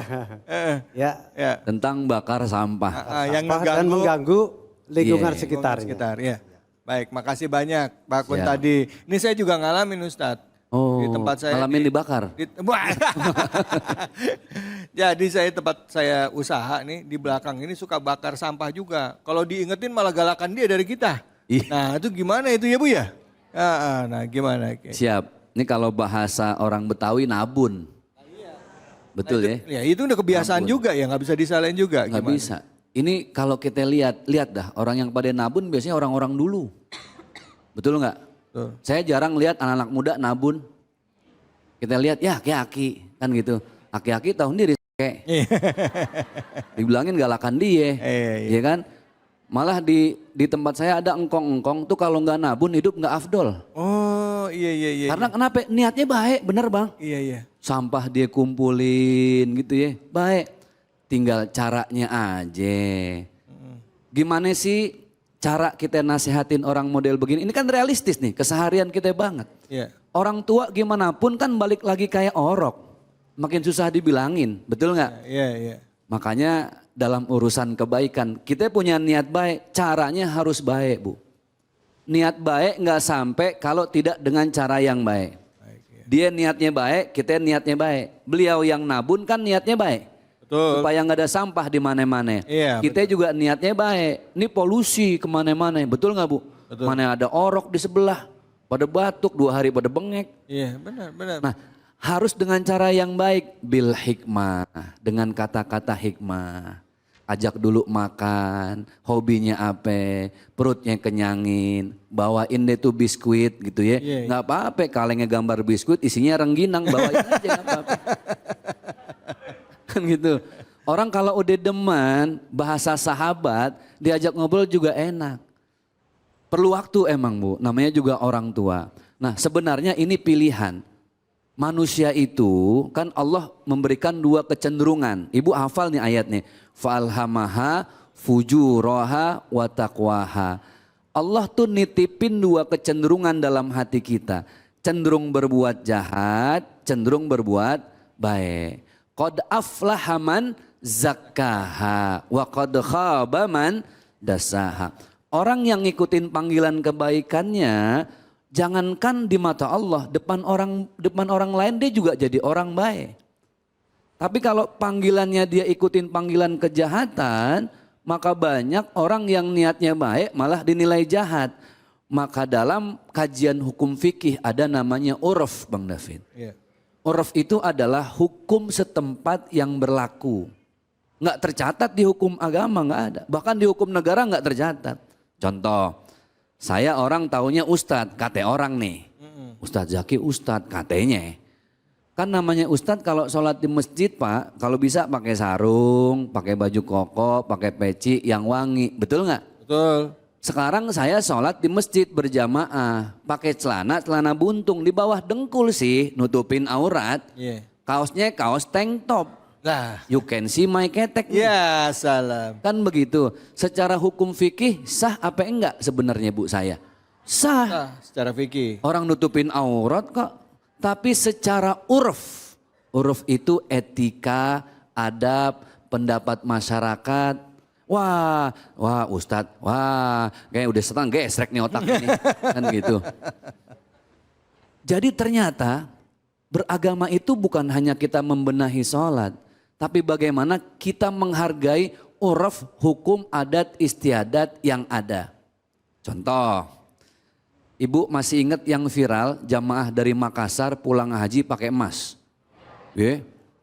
[SPEAKER 8] Ya.
[SPEAKER 1] Ya.
[SPEAKER 2] Tentang bakar sampah.
[SPEAKER 1] Yang
[SPEAKER 8] Sampah dan mengganggu lingkungan
[SPEAKER 2] Iya.
[SPEAKER 8] sekitarnya.
[SPEAKER 1] sekitar ya. Baik, makasih banyak Pak Kun
[SPEAKER 2] Siap.
[SPEAKER 1] tadi. Ini saya juga ngalamin Ustadz.
[SPEAKER 2] Oh,
[SPEAKER 1] Di tempat saya.
[SPEAKER 2] ngalamin dibakar.
[SPEAKER 1] Wah. Jadi tempat saya usaha nih di belakang ini suka bakar sampah juga. Kalau diingetin malah galakan dia dari kita.
[SPEAKER 2] Ih.
[SPEAKER 1] Nah itu gimana itu ya Bu ya? Nah gimana?
[SPEAKER 2] Siap. Ini kalau bahasa orang Betawi nabun. Betul ya?
[SPEAKER 1] Ya itu udah kebiasaan
[SPEAKER 2] Nabun.
[SPEAKER 1] juga ya, nggak bisa disalahin juga.
[SPEAKER 2] Nggak
[SPEAKER 1] Gimana?
[SPEAKER 2] bisa. Ini kalau kita lihat dah orang yang pada nabun biasanya orang-orang dulu. Betul nggak?
[SPEAKER 1] Tuh.
[SPEAKER 2] Saya jarang lihat anak-anak muda nabun. Kita lihat ya aki-aki kan gitu. Aki-aki tahun diri kayak. Dibilangin galakan dia.
[SPEAKER 1] Iya.
[SPEAKER 2] Ya kan? Malah di tempat saya ada engkong-engkong tuh kalau nggak nabun hidup nggak afdol.
[SPEAKER 1] Oh iya.
[SPEAKER 2] Karena kenapa? Niatnya baik, bener Bang.
[SPEAKER 1] Iya.
[SPEAKER 2] Sampah dia kumpulin gitu ya. Baik. Tinggal caranya aja. Gimana sih cara kita nasihatin orang model begini? Ini kan realistis nih, keseharian kita banget.
[SPEAKER 1] Iya.
[SPEAKER 2] Orang tua gimana pun kan balik lagi kayak orok. Makin susah dibilangin, betul nggak?
[SPEAKER 1] Iya.
[SPEAKER 2] Makanya dalam urusan kebaikan, kita punya niat baik, caranya harus baik Bu. Niat baik nggak sampai kalau tidak dengan cara yang baik. Dia niatnya baik, kita niatnya baik. Beliau yang nabun kan niatnya baik.
[SPEAKER 1] Betul.
[SPEAKER 2] Supaya nggak ada sampah di mana-mana.
[SPEAKER 1] Iya,
[SPEAKER 2] Kita juga niatnya baik. Ini polusi kemana-mana, betul nggak Bu?
[SPEAKER 1] Betul.
[SPEAKER 2] Mana ada orok di sebelah, pada batuk 2 hari pada bengek.
[SPEAKER 1] Iya benar.
[SPEAKER 2] Nah harus dengan cara yang baik, bil hikmah, dengan kata-kata hikmah. Ajak dulu makan, hobinya apa, perutnya kenyangin, bawain deh tuh biskuit gitu ya.
[SPEAKER 1] Iya.
[SPEAKER 2] Nggak apa-apa, kalengnya gambar biskuit isinya rengginang, bawain aja nggak apa-apa. Kan gitu. Orang kalau udah demen bahasa sahabat, diajak ngobrol juga enak. Perlu waktu emang Bu, namanya juga orang tua. Nah sebenarnya ini pilihan. Manusia itu kan Allah memberikan 2 kecenderungan. Ibu hafal nih ayatnya. Fa'alhamaha fujuraha wa taqwaha. Allah tuh nitipin 2 kecenderungan dalam hati kita. Cenderung berbuat jahat, cenderung berbuat baik. Qad aflaha man zakkaha wa qad khaba man dasaha. Orang yang ngikutin panggilan kebaikannya, jangankan di mata Allah, depan orang lain dia juga jadi orang baik. Tapi kalau panggilannya dia ikutin panggilan kejahatan, maka banyak orang yang niatnya baik malah dinilai jahat. Maka dalam kajian hukum fikih ada namanya urf Bang David.
[SPEAKER 1] Iya.
[SPEAKER 2] Urf itu adalah hukum setempat yang berlaku. Nggak tercatat di hukum agama, nggak ada. Bahkan di hukum negara nggak tercatat. Contoh, saya orang taunya ustadz, kata orang nih. Ustadz Zaki ustadz, katanya. Kan namanya ustadz kalau sholat di masjid Pak, kalau bisa pakai sarung, pakai baju koko, pakai peci yang wangi. Betul nggak?
[SPEAKER 1] Betul.
[SPEAKER 2] Sekarang saya sholat di masjid berjamaah, pakai celana buntung, di bawah dengkul sih, nutupin aurat.
[SPEAKER 1] Iya.
[SPEAKER 2] Kaosnya kaos tank top.
[SPEAKER 1] Nah,
[SPEAKER 2] You can see my ketek. nih.
[SPEAKER 1] ya salam.
[SPEAKER 2] Kan begitu. Secara hukum fikih sah apa enggak sebenarnya Bu saya? Sah.
[SPEAKER 1] Nah, secara fikih.
[SPEAKER 2] Orang nutupin aurat kok. Tapi secara urf. Urf itu etika, adab, pendapat masyarakat. Wah Ustadz, kayak udah setengah gesrek nih otak ini. Kan gitu. Jadi ternyata beragama itu bukan hanya kita membenahi sholat. Tapi bagaimana kita menghargai uruf, hukum, adat, istiadat yang ada. Contoh, Ibu masih ingat yang viral jamaah dari Makassar pulang haji pakai emas.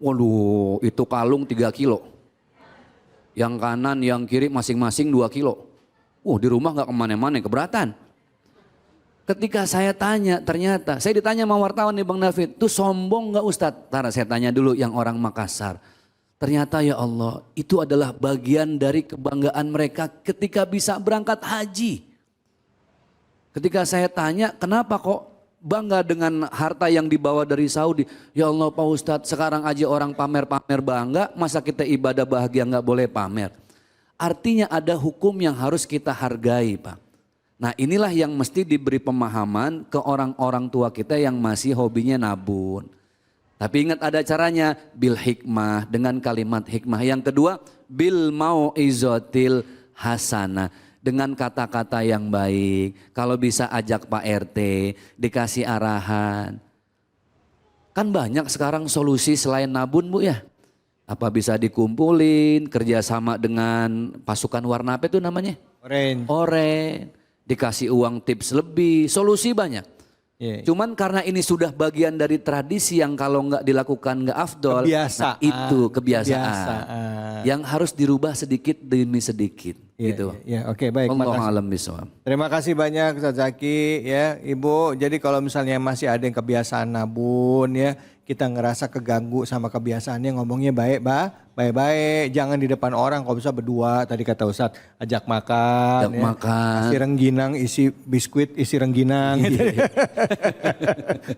[SPEAKER 2] Waduh itu kalung 3 kilo. Yang kanan, yang kiri masing-masing 2 kilo. Di rumah gak kemana-mana, keberatan. Ketika saya tanya, ternyata saya ditanya sama wartawan nih Bang David, itu sombong gak Ustadz? Ntar saya tanya dulu yang orang Makassar. Ternyata ya Allah, itu adalah bagian dari kebanggaan mereka ketika bisa berangkat haji. Ketika saya tanya, kenapa kok bangga dengan harta yang dibawa dari Saudi? Ya Allah Pak Ustadz, sekarang aja orang pamer-pamer bangga, masa kita ibadah bahagia gak boleh pamer? Artinya ada hukum yang harus kita hargai Pak. Nah inilah yang mesti diberi pemahaman ke orang-orang tua kita yang masih hobinya nabung. Tapi ingat ada caranya, bil hikmah, dengan kalimat hikmah. Yang kedua, bil mau'izotil hasanah, dengan kata-kata yang baik. Kalau bisa ajak Pak RT, dikasih arahan. Kan banyak sekarang solusi selain nabun Bu ya. Apa bisa dikumpulin, kerjasama dengan pasukan warna apa itu namanya? Orange. Dikasih uang tips lebih, solusi banyak. Cuman karena ini sudah bagian dari tradisi yang kalau nggak dilakukan nggak afdol.
[SPEAKER 1] Kebiasaan.
[SPEAKER 2] Nah itu kebiasaan. Yang harus dirubah sedikit demi sedikit. Gitu.
[SPEAKER 1] Oke, baik.
[SPEAKER 2] Wallahu a'lam bishawab.
[SPEAKER 1] Terima kasih banyak Ustaz Zaki ya Ibu. Jadi kalau misalnya masih ada yang kebiasaan nabun ya, kita ngerasa keganggu sama kebiasaannya, ngomongnya baik-baik. Jangan di depan orang, kalau bisa berdua, tadi kata Ustaz, ajak makan.
[SPEAKER 2] Makan.
[SPEAKER 1] Isi rengginang, isi biskuit, isi rengginang.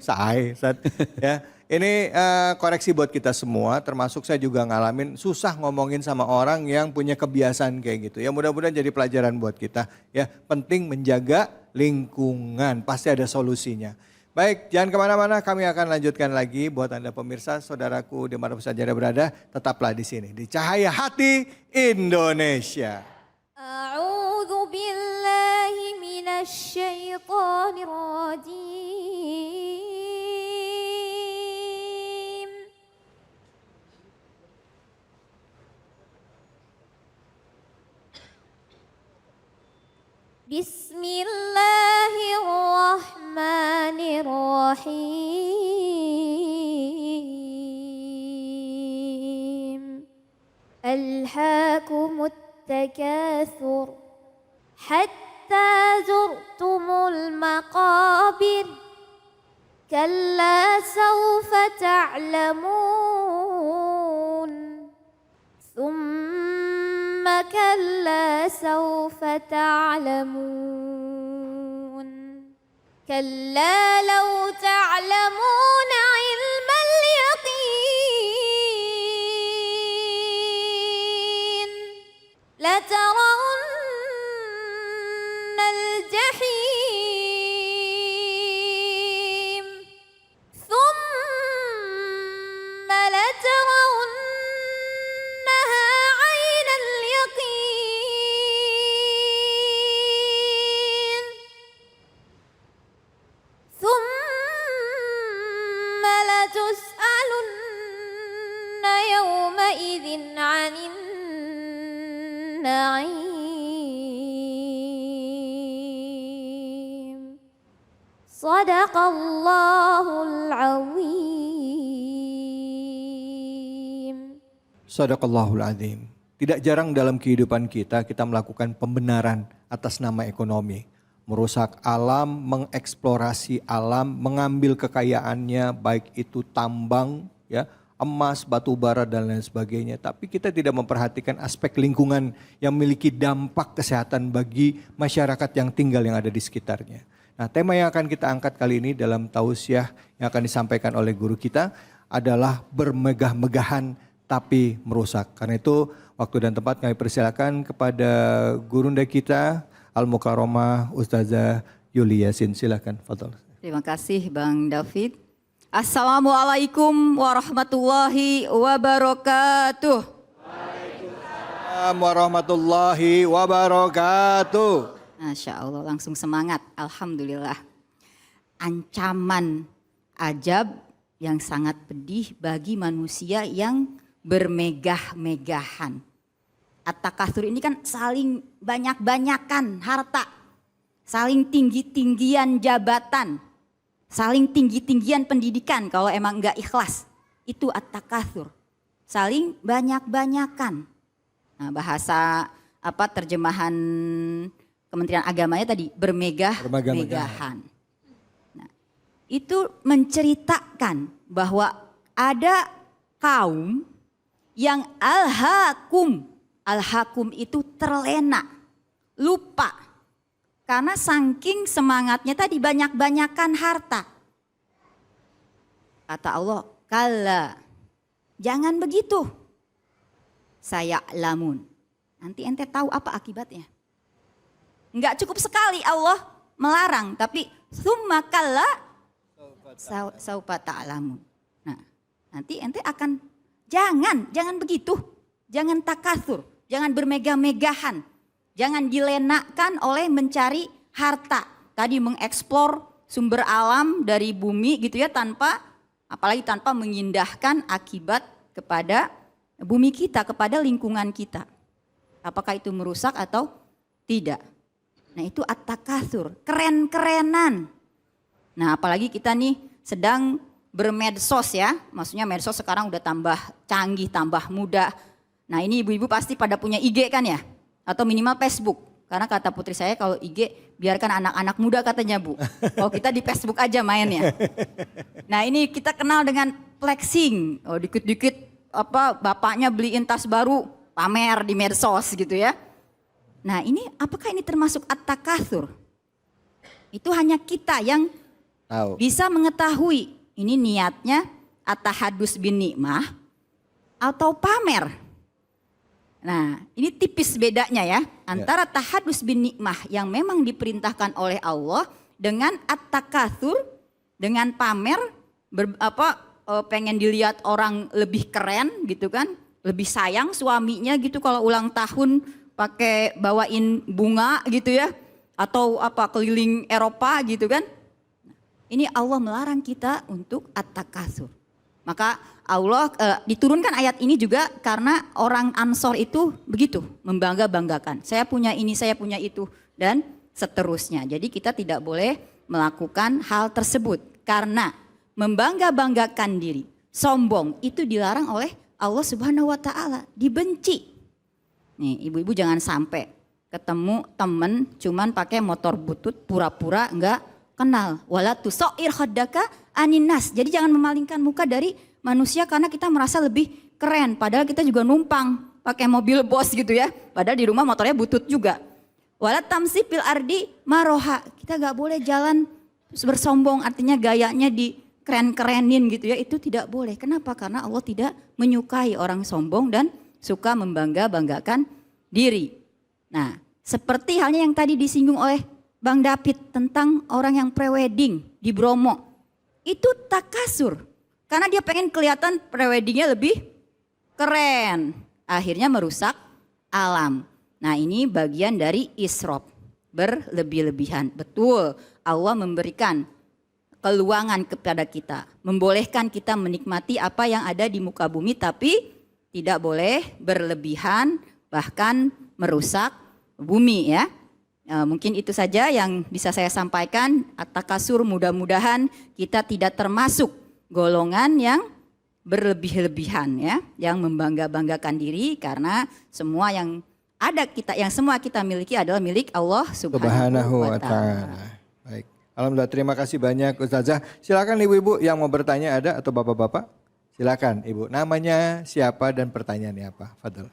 [SPEAKER 1] Say, Ustaz. Ya. Ini koreksi buat kita semua, termasuk saya juga ngalamin susah ngomongin sama orang yang punya kebiasaan kayak gitu. Ya mudah-mudahan jadi pelajaran buat kita. Ya penting menjaga lingkungan, pasti ada solusinya. Baik, jangan kemana-mana, kami akan lanjutkan lagi buat Anda pemirsa, saudaraku dimanapun saja Anda berada, tetaplah di sini di Cahaya Hati Indonesia.
[SPEAKER 7] A'udzu billahi minasy syaithanir rajim. Bismillahirrahmanirrahim. Alhaakumut takatsur hatta zurtumul maqabir. Kalla sawfa ta'lamun. Thumma kalla sawfa ta'lamun. Kalla law ta'lamuna 'ilmal yaqin latarawunnal jahim thumma latarawunnaha 'ainal yaqin thumma latus'alunna yawma idzin 'anin na'im. Sadaqallahul azim.
[SPEAKER 1] Sadaqallahul azim. Tidak jarang dalam kehidupan kita melakukan pembenaran atas nama ekonomi. Merusak alam, mengeksplorasi alam, mengambil kekayaannya baik itu tambang, ya, emas, batu bara dan lain sebagainya. Tapi kita tidak memperhatikan aspek lingkungan yang memiliki dampak kesehatan bagi masyarakat yang tinggal yang ada di sekitarnya. Nah, tema yang akan kita angkat kali ini dalam tausiah yang akan disampaikan oleh guru kita adalah bermegah-megahan tapi merusak. Karena itu waktu dan tempat kami persilakan kepada gurunda kita Al-Mukarramah Ustazah Yuli Yasin. Silakan, fadhal.
[SPEAKER 3] Terima kasih Bang David. Assalamualaikum warahmatullahi wabarakatuh.
[SPEAKER 1] Waalaikumsalam warahmatullahi wabarakatuh.
[SPEAKER 3] Masya Allah, langsung semangat. Alhamdulillah. Ancaman ajab yang sangat pedih bagi manusia yang bermegah-megahan. At-takatsur ini kan saling banyak-banyakan harta, saling tinggi-tinggian jabatan, saling tinggi-tinggian pendidikan kalau emang enggak ikhlas. Itu at-takatsur. Saling banyak-banyakan. Nah, bahasa terjemahan Kementerian Agamanya tadi bermegah-megahan. Nah, itu menceritakan bahwa ada kaum yang alhaqum itu terlena, lupa. Karena saking semangatnya tadi banyak-banyakan harta. Kata Allah, kalla, jangan begitu. Saya lamun. Nanti ente tahu apa akibatnya. Enggak cukup sekali Allah melarang, tapi summa kalla saufa ta'lamun. Nah, nanti ente akan jangan begitu. Jangan takatsur, jangan bermegah-megahan. Jangan dilenakan oleh mencari harta. Tadi mengeksplor sumber alam dari bumi gitu ya, apalagi tanpa mengindahkan akibat kepada bumi kita, kepada lingkungan kita. Apakah itu merusak atau tidak? Nah, itu at-takatsur, keren-kerenan. Nah, apalagi kita nih sedang bermedsos ya. Maksudnya medsos sekarang udah tambah canggih, tambah mudah. Nah, ini ibu-ibu pasti pada punya IG kan ya? Atau minimal Facebook. Karena kata putri saya kalau IG biarkan anak-anak muda katanya Bu. Kalau kita di Facebook aja mainnya. Nah, ini kita kenal dengan flexing. Oh, dikit-dikit bapaknya beliin tas baru, pamer di medsos gitu ya. Nah, ini apakah ini termasuk at-takatsur? Itu hanya kita yang bisa mengetahui ini niatnya at-tahadus bin nikmah atau pamer. Nah, ini tipis bedanya ya antara tahadus bin nikmah yang memang diperintahkan oleh Allah dengan at-takatsur, dengan pamer, pengen dilihat orang lebih keren gitu kan, lebih sayang suaminya gitu kalau ulang tahun pakai bawain bunga gitu ya, atau keliling Eropa gitu kan. Ini Allah melarang kita untuk at-takatsur. Maka Allah diturunkan ayat ini juga karena orang Ansor itu begitu membangga-banggakan. Saya punya ini, saya punya itu dan seterusnya. Jadi kita tidak boleh melakukan hal tersebut karena membangga-banggakan diri, sombong itu dilarang oleh Allah Subhanahu wa taala, dibenci. Nih, ibu-ibu jangan sampai ketemu temen cuman pakai motor butut pura-pura enggak kenal. Wala tusair khaddaka aninas. Jadi jangan memalingkan muka dari manusia karena kita merasa lebih keren. Padahal kita juga numpang pakai mobil bos gitu ya. Padahal di rumah motornya butut juga. Wala tamsi fil ardi maroha. Kita gak boleh jalan bersombong, artinya gayanya di keren-kerenin gitu ya. Itu tidak boleh. Kenapa? Karena Allah tidak menyukai orang sombong dan suka membangga-banggakan diri. Nah, seperti halnya yang tadi disinggung oleh Bang David tentang orang yang prewedding di Bromo. Itu takatsur. Karena dia pengen kelihatan preweddingnya lebih keren. Akhirnya merusak alam. Nah, ini bagian dari israf, berlebih-lebihan. Betul, Allah memberikan keluangan kepada kita. Membolehkan kita menikmati apa yang ada di muka bumi, tapi tidak boleh berlebihan, bahkan merusak bumi ya. Mungkin itu saja yang bisa saya sampaikan. At-takatsur, mudah-mudahan kita tidak termasuk golongan yang berlebih-lebihan ya, yang membangga-banggakan diri karena semua yang ada semua kita miliki adalah milik Allah Subhanahu wa taala.
[SPEAKER 1] Baik. Alhamdulillah, terima kasih banyak Ustazah. Silakan ibu-ibu yang mau bertanya ada atau bapak-bapak? Silakan Ibu. Namanya siapa dan pertanyaannya apa? Fadhal.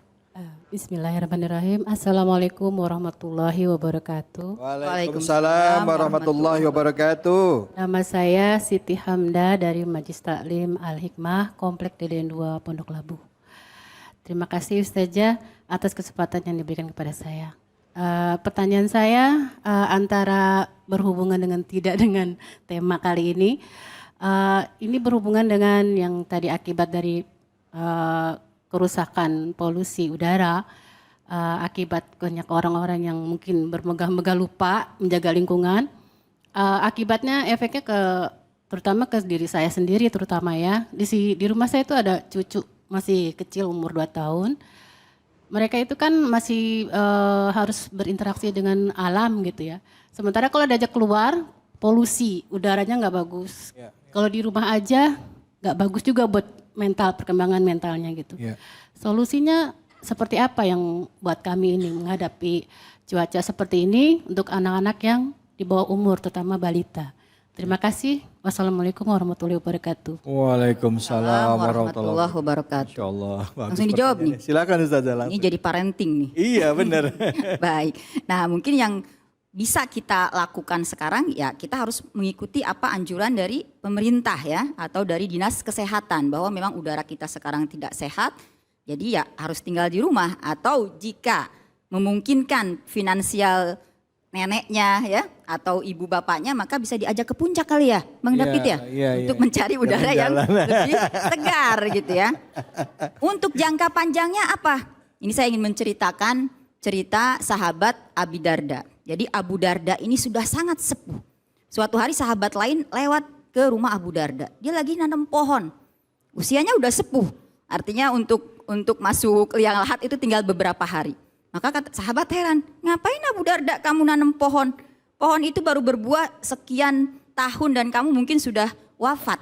[SPEAKER 9] Bismillahirrahmanirrahim. Assalamualaikum warahmatullahi wabarakatuh.
[SPEAKER 1] Waalaikumsalam warahmatullahi wabarakatuh.
[SPEAKER 9] Nama saya Siti Hamda dari Majelis Taklim Al-Hikmah, Komplek DDN 2 Pondok Labu. Terima kasih Ustazah atas kesempatan yang diberikan kepada saya. Pertanyaan saya antara berhubungan dengan tidak dengan tema kali ini. Ini berhubungan dengan yang tadi akibat dari kerusakan polusi udara akibat banyak orang-orang yang mungkin bermegah-megah lupa menjaga lingkungan. Akibatnya efeknya terutama ke diri saya sendiri terutama ya. Di rumah saya itu ada cucu masih kecil umur 2 tahun. Mereka itu kan masih harus berinteraksi dengan alam gitu ya. Sementara kalau diajak keluar, polusi udaranya nggak bagus. Kalau di rumah aja nggak bagus juga buat perkembangan mentalnya gitu. Solusinya seperti apa yang buat kami ini menghadapi cuaca seperti ini untuk anak-anak yang di bawah umur, terutama balita. Terima kasih. Wassalamualaikum warahmatullahi wabarakatuh.
[SPEAKER 1] Waalaikumsalam warahmatullahi
[SPEAKER 3] wabarakatuh.
[SPEAKER 1] Insya Allah.
[SPEAKER 3] Langsung dijawab nih.
[SPEAKER 1] Silakan Ustazah.
[SPEAKER 3] Ini jadi parenting nih.
[SPEAKER 1] Iya benar.
[SPEAKER 3] Baik. Nah mungkin yang bisa kita lakukan sekarang ya kita harus mengikuti apa anjuran dari pemerintah ya atau dari dinas kesehatan bahwa memang udara kita sekarang tidak sehat. Jadi ya harus tinggal di rumah atau jika memungkinkan finansial neneknya ya atau ibu bapaknya maka bisa diajak ke puncak kali ya Bang David ya untuk mencari udara yang lebih segar gitu ya. Untuk jangka panjangnya apa? Ini saya ingin menceritakan cerita sahabat Abi Darda. Jadi Abu Darda ini sudah sangat sepuh. Suatu hari sahabat lain lewat ke rumah Abu Darda. Dia lagi nanam pohon. Usianya udah sepuh. Artinya untuk masuk liang lahat itu tinggal beberapa hari. Maka kata sahabat heran, ngapain Abu Darda kamu nanam pohon? Pohon itu baru berbuah sekian tahun dan kamu mungkin sudah wafat.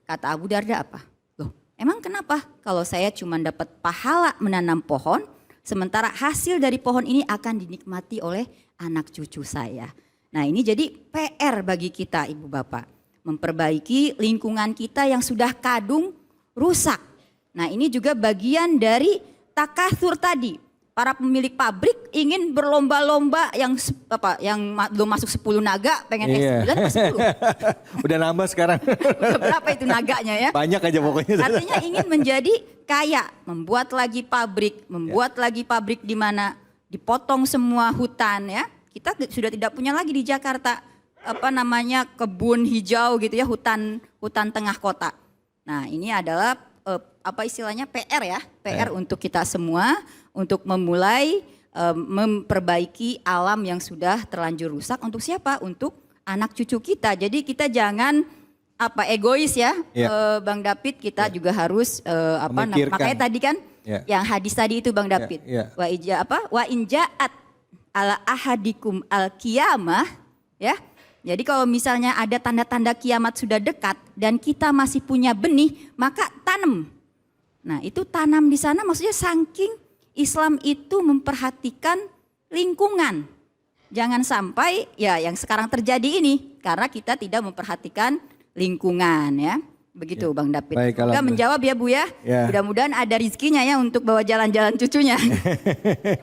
[SPEAKER 3] Kata Abu Darda apa? Loh, emang kenapa? Kalau saya cuma dapat pahala menanam pohon, sementara hasil dari pohon ini akan dinikmati oleh anak cucu saya. Nah ini jadi PR bagi kita ibu bapak. Memperbaiki lingkungan kita yang sudah kadung rusak. Nah ini juga bagian dari takatsur tadi. Para pemilik pabrik ingin berlomba-lomba yang belum masuk 10 naga pengen S9 masuk 10.
[SPEAKER 1] Udah nambah sekarang.
[SPEAKER 3] Udah berapa itu naganya ya?
[SPEAKER 1] Banyak aja pokoknya.
[SPEAKER 3] Artinya ingin menjadi kaya, membuat lagi pabrik di mana dipotong semua hutan ya. Kita sudah tidak punya lagi di Jakarta kebun hijau gitu ya, hutan tengah kota. Nah, ini adalah PR ya, PR untuk kita semua untuk memulai memperbaiki alam yang sudah terlanjur rusak untuk siapa? Untuk anak cucu kita. Jadi kita jangan egois ya, Bang David. Kita juga harus makanya tadi kan yang hadis tadi itu Bang David. Wa inja'at ala ahadikum al qiyamah ya. Jadi kalau misalnya ada tanda-tanda kiamat sudah dekat dan kita masih punya benih, maka tanam. Nah, itu tanam di sana maksudnya saking Islam itu memperhatikan lingkungan. Jangan sampai ya yang sekarang terjadi ini karena kita tidak memperhatikan lingkungan ya. Begitu Bang David. Semoga menjawab ya Bu ya. Mudah-mudahan ada rizkinya ya untuk bawa jalan-jalan cucunya.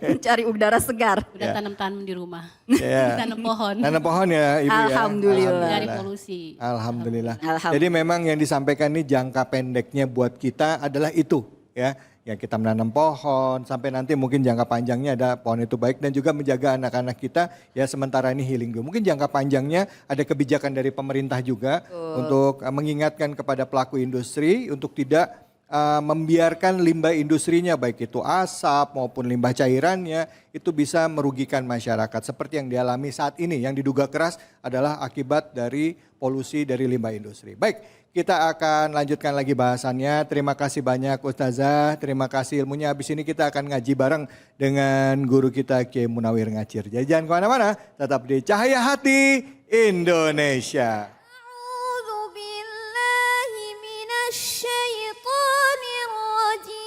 [SPEAKER 3] Mencari udara segar.
[SPEAKER 9] Udah tanam-tanam di rumah. Tanam pohon.
[SPEAKER 1] Tanam pohon ya Ibu
[SPEAKER 3] Alhamdulillah.
[SPEAKER 9] Dari polusi.
[SPEAKER 1] Alhamdulillah. Jadi memang yang disampaikan ini jangka pendeknya buat kita adalah itu ya. Ya kita menanam pohon sampai nanti mungkin jangka panjangnya ada pohon itu baik dan juga menjaga anak-anak kita ya sementara ini healing dulu. Mungkin jangka panjangnya ada kebijakan dari pemerintah juga untuk mengingatkan kepada pelaku industri untuk tidak membiarkan limbah industrinya baik itu asap maupun limbah cairannya itu bisa merugikan masyarakat seperti yang dialami saat ini yang diduga keras adalah akibat dari polusi dari limbah industri. Baik. Kita akan lanjutkan lagi bahasannya. Terima kasih banyak Ustazah, terima kasih ilmunya. Habis ini kita akan ngaji bareng dengan guru kita Kiai Munawir Ngacir. Jadi jangan kemana-mana, tetap di Cahaya Hati Indonesia.
[SPEAKER 7] A'udzu billahi minasy syaithanir rajim.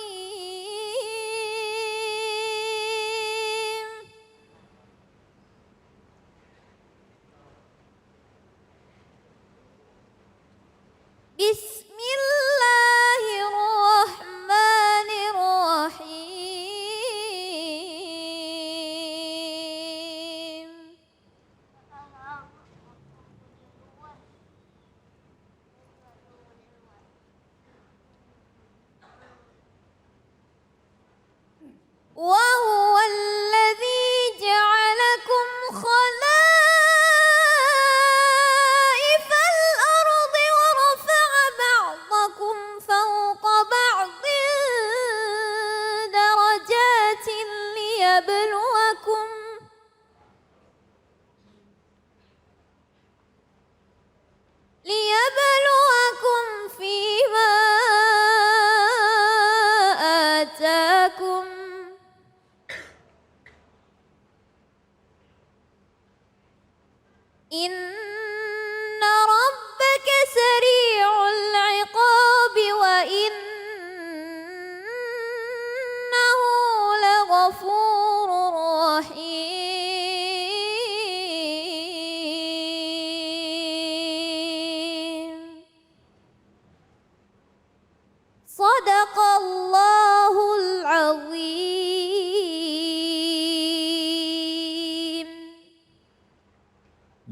[SPEAKER 7] Bismillahirrahmanirrahim.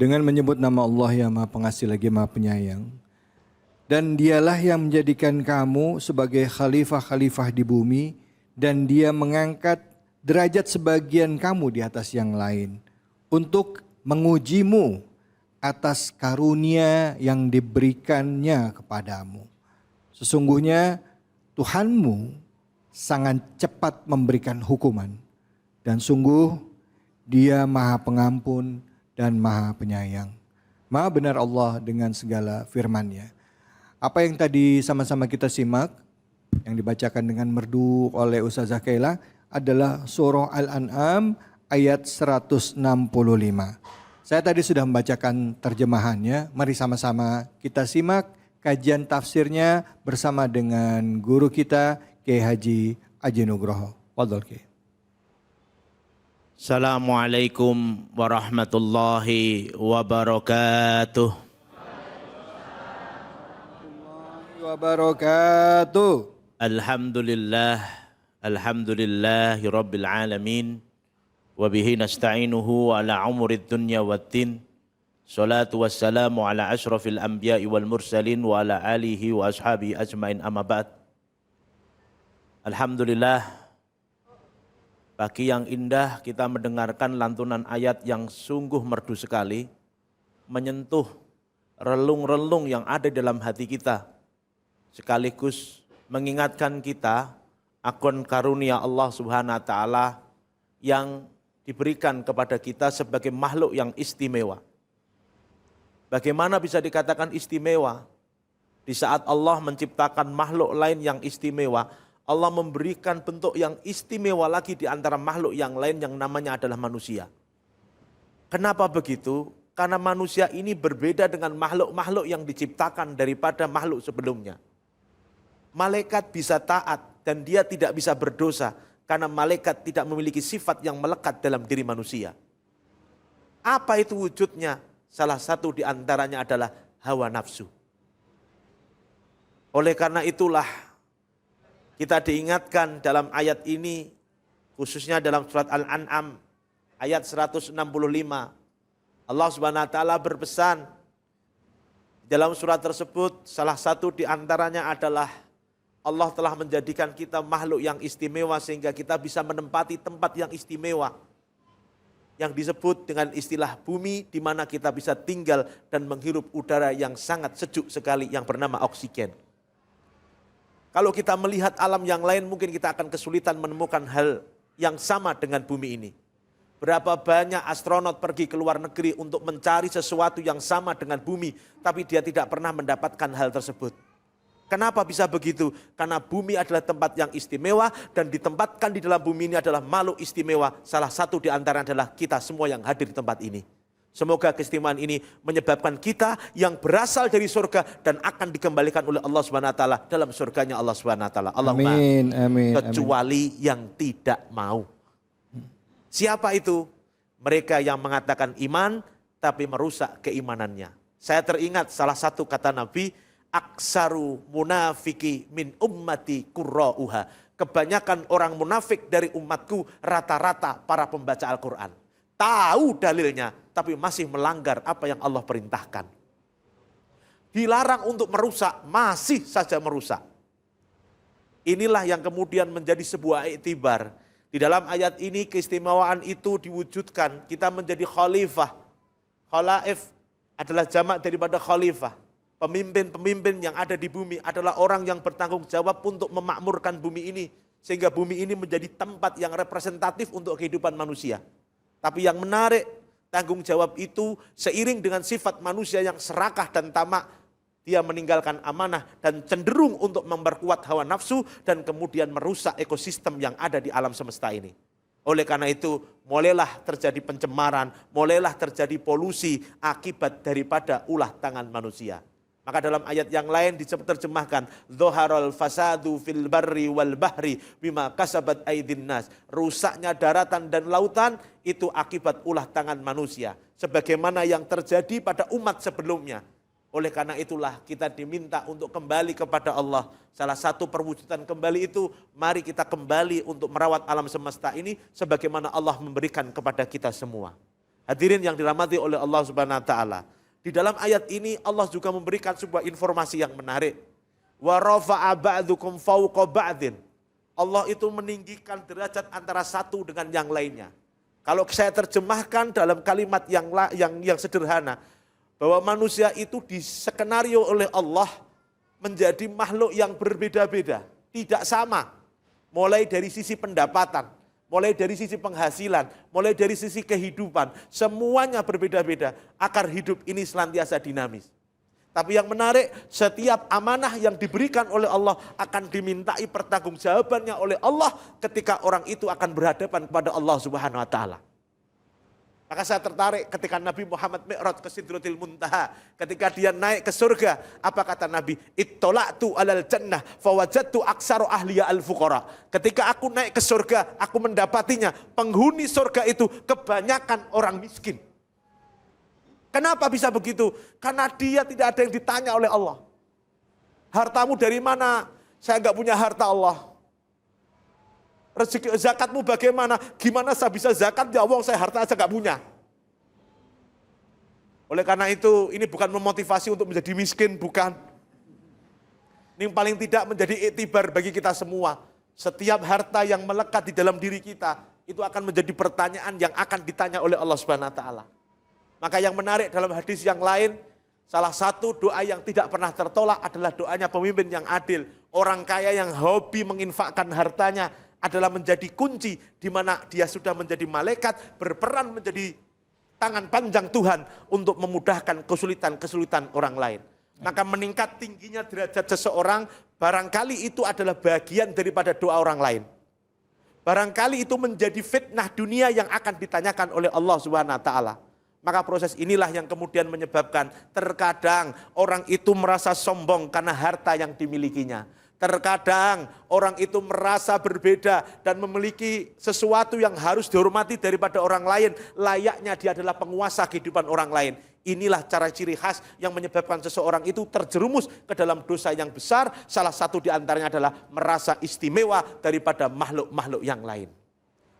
[SPEAKER 1] dengan menyebut nama Allah yang Maha Pengasih lagi Maha Penyayang. Dan dialah yang menjadikan kamu sebagai khalifah-khalifah di bumi, dan dia mengangkat derajat sebagian kamu di atas yang lain untuk mengujimu atas karunia yang diberikannya kepadamu. Sesungguhnya Tuhanmu sangat cepat memberikan hukuman, dan sungguh Dia Maha Pengampun dan Maha Penyayang. Maha benar Allah dengan segala firman-Nya. Apa yang tadi sama-sama kita simak, yang dibacakan dengan merdu oleh Ustazah Kaila adalah surah Al-An'am ayat 165. Saya tadi sudah membacakan terjemahannya, mari sama-sama kita simak kajian tafsirnya bersama dengan guru kita Kiai Haji Aji Nugroho. Fadhol Kiai.
[SPEAKER 4] Assalamualaikum warahmatullahi wabarakatuh.
[SPEAKER 1] Wabarakatuh.
[SPEAKER 4] Alhamdulillahi rabbil alamin. Wabihi nasta'inuhu ala umurid dunya waddin. Salatu wassalamu ala ashrafil anbiya'i wal mursalin wa ala alihi wa ashabihi ajmain amma ba'd. Alhamdulillah, pagi yang indah kita mendengarkan lantunan ayat yang sungguh merdu sekali, menyentuh relung-relung yang ada dalam hati kita, sekaligus mengingatkan kita akan karunia Allah Subhanahu wa taala yang diberikan kepada kita sebagai makhluk yang istimewa. Bagaimana bisa dikatakan istimewa? Di saat Allah menciptakan makhluk lain yang istimewa, Allah memberikan bentuk yang istimewa lagi di antara makhluk yang lain yang namanya adalah manusia. Kenapa begitu? Karena manusia ini berbeda dengan makhluk-makhluk yang diciptakan daripada makhluk sebelumnya. Malaikat bisa taat dan dia tidak bisa berdosa karena malaikat tidak memiliki sifat yang melekat dalam diri manusia. Apa itu wujudnya? Salah satu di antaranya adalah hawa nafsu. Oleh karena itulah kita diingatkan dalam ayat ini, khususnya dalam surat Al-An'am ayat 165. Allah Subhanahu wa taala berpesan dalam surat tersebut, salah satu di antaranya adalah Allah telah menjadikan kita makhluk yang istimewa sehingga kita bisa menempati tempat yang istimewa yang disebut dengan istilah bumi, di mana kita bisa tinggal dan menghirup udara yang sangat sejuk sekali yang bernama oksigen. Kalau kita melihat alam yang lain mungkin kita akan kesulitan menemukan hal yang sama dengan bumi ini. Berapa banyak astronot pergi ke luar negeri untuk mencari sesuatu yang sama dengan bumi, tapi dia tidak pernah mendapatkan hal tersebut. Kenapa bisa begitu? Karena bumi adalah tempat yang istimewa dan ditempatkan di dalam bumi ini adalah makhluk istimewa. Salah satu di antara adalah kita semua yang hadir di tempat ini. Semoga keistimewaan ini menyebabkan kita yang berasal dari surga dan akan dikembalikan oleh Allah Subhanahu wa taala dalam surganya Allah Subhanahu wa taala. Allahumma amin. Kecuali yang tidak mau. Siapa itu? Mereka yang mengatakan iman tapi merusak keimanannya. Saya teringat salah satu kata Nabi, aksaru munafiki min ummati qurra'uha. Kebanyakan orang munafik dari umatku rata-rata para pembaca Al-Quran. Tahu dalilnya tapi masih melanggar apa yang Allah perintahkan. Dilarang untuk merusak, masih saja merusak. Inilah yang kemudian menjadi sebuah iktibar. Di dalam ayat ini keistimewaan itu diwujudkan. Kita menjadi khalifah. Khalaif adalah jamak daripada khalifah. Pemimpin-pemimpin yang ada di bumi adalah orang yang bertanggung jawab untuk memakmurkan bumi ini. Sehingga bumi ini menjadi tempat yang representatif untuk kehidupan manusia. Tapi yang menarik, tanggung jawab itu seiring dengan sifat manusia yang serakah dan tamak. Dia meninggalkan amanah dan cenderung untuk memperkuat hawa nafsu dan kemudian merusak ekosistem yang ada di alam semesta ini. Oleh karena itu, mulailah terjadi pencemaran, mulailah terjadi polusi akibat daripada ulah tangan manusia. Maka dalam ayat yang lain diterjemahkan, Dzoharul fasadu fil barri wal bahri bima kasabat aydin nas. Rusaknya daratan dan lautan itu akibat ulah tangan manusia. Sebagaimana yang terjadi pada umat sebelumnya. Oleh karena itulah kita diminta untuk kembali kepada Allah. Salah satu perwujudan kembali itu, mari kita kembali untuk merawat alam semesta ini sebagaimana Allah memberikan kepada kita semua. Hadirin yang dirahmati oleh Allah Subhanahu wa taala. Di dalam ayat ini Allah juga memberikan sebuah informasi yang menarik. Wa rafa'a ba'dukum fawqa ba'din. Allah itu meninggikan derajat antara satu dengan yang lainnya. Kalau saya terjemahkan dalam kalimat yang sederhana, bahwa manusia itu diskenario oleh Allah menjadi makhluk yang berbeda-beda, tidak sama. Mulai dari sisi pendapatan, mulai dari sisi penghasilan, mulai dari sisi kehidupan, semuanya berbeda-beda. Akar hidup ini senantiasa dinamis. Tapi yang menarik, setiap amanah yang diberikan oleh Allah akan dimintai pertanggungjawabannya oleh Allah ketika orang itu akan berhadapan kepada Allah Subhanahu wa taala. Maka saya tertarik ketika Nabi Muhammad Mi'raj ke Sidratil Muntaha. Ketika dia naik ke surga, apa kata Nabi? Ittola'tu alal jannah fawajadtu aksaru ahliya al-fuqara. Ketika aku naik ke surga, aku mendapatinya. Penghuni surga itu kebanyakan orang miskin. Kenapa bisa begitu? Karena dia tidak ada yang ditanya oleh Allah. Hartamu dari mana? Saya enggak punya harta Allah. Rezeki zakatmu bagaimana? Gimana saya bisa zakat? Ya Allah, saya harta aja gak punya. Oleh karena itu, ini bukan memotivasi untuk menjadi miskin, bukan. Ini paling tidak menjadi iktibar bagi kita semua. Setiap harta yang melekat di dalam diri kita, itu akan menjadi pertanyaan yang akan ditanya oleh Allah Subhanahu wa taala. Maka yang menarik dalam hadis yang lain, salah satu doa yang tidak pernah tertolak adalah doanya pemimpin yang adil. Orang kaya yang hobi menginfakkan hartanya, adalah menjadi kunci di mana dia sudah menjadi malaikat, berperan menjadi tangan panjang Tuhan untuk memudahkan kesulitan-kesulitan orang lain. Maka meningkat tingginya derajat seseorang, barangkali itu adalah bagian daripada doa orang lain. Barangkali itu menjadi fitnah dunia yang akan ditanyakan oleh Allah Subhanahu wa taala. Maka proses inilah yang kemudian menyebabkan terkadang orang itu merasa sombong karena harta yang dimilikinya. Terkadang orang itu merasa berbeda dan memiliki sesuatu yang harus dihormati daripada orang lain. Layaknya dia adalah penguasa kehidupan orang lain. Inilah cara ciri khas yang menyebabkan seseorang itu terjerumus ke dalam dosa yang besar. Salah satu di antaranya adalah merasa istimewa daripada makhluk-makhluk yang lain.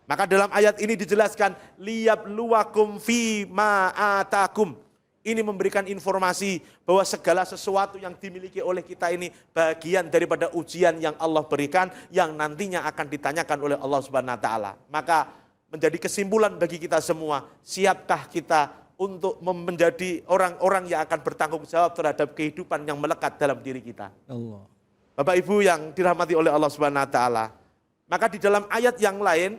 [SPEAKER 4] Maka dalam ayat ini dijelaskan, liyabluwakum fi ma'atakum. Ini memberikan informasi bahwa segala sesuatu yang dimiliki oleh kita ini bagian daripada ujian yang Allah berikan yang nantinya akan ditanyakan oleh Allah Subhanahu wa taala. Maka menjadi kesimpulan bagi kita semua, siapkah kita untuk menjadi orang-orang yang akan bertanggung jawab terhadap kehidupan yang melekat dalam diri kita.
[SPEAKER 1] Allah.
[SPEAKER 4] Bapak Ibu yang dirahmati oleh Allah Subhanahu wa taala. Maka di dalam ayat yang lain,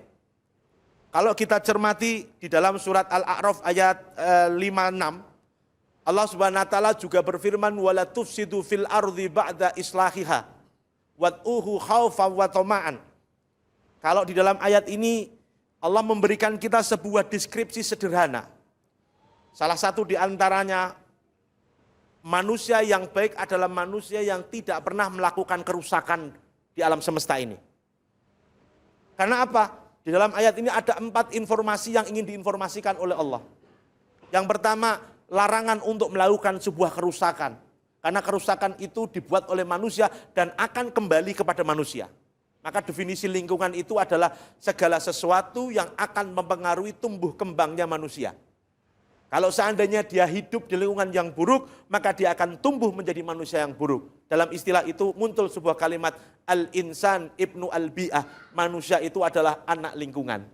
[SPEAKER 4] kalau kita cermati di dalam surat Al-A'raf ayat 56, Allah Subhanahu wa taala juga berfirman, wala tufsidu fil ardi ba'da islahiha wad'uhu khaufan wa tama'an. Kalau di dalam ayat ini Allah memberikan kita sebuah deskripsi sederhana. Salah satu di antaranya, manusia yang baik adalah manusia yang tidak pernah melakukan kerusakan di alam semesta ini. Karena apa? Di dalam ayat ini ada 4 informasi yang ingin diinformasikan oleh Allah. Yang pertama, larangan untuk melakukan sebuah kerusakan. Karena kerusakan itu dibuat oleh manusia dan akan kembali kepada manusia. Maka definisi lingkungan itu adalah segala sesuatu yang akan mempengaruhi tumbuh kembangnya manusia. Kalau seandainya dia hidup di lingkungan yang buruk, maka dia akan tumbuh menjadi manusia yang buruk. Dalam istilah itu muncul sebuah kalimat, al-insan ibnu al-bi'ah. Manusia itu adalah anak lingkungan.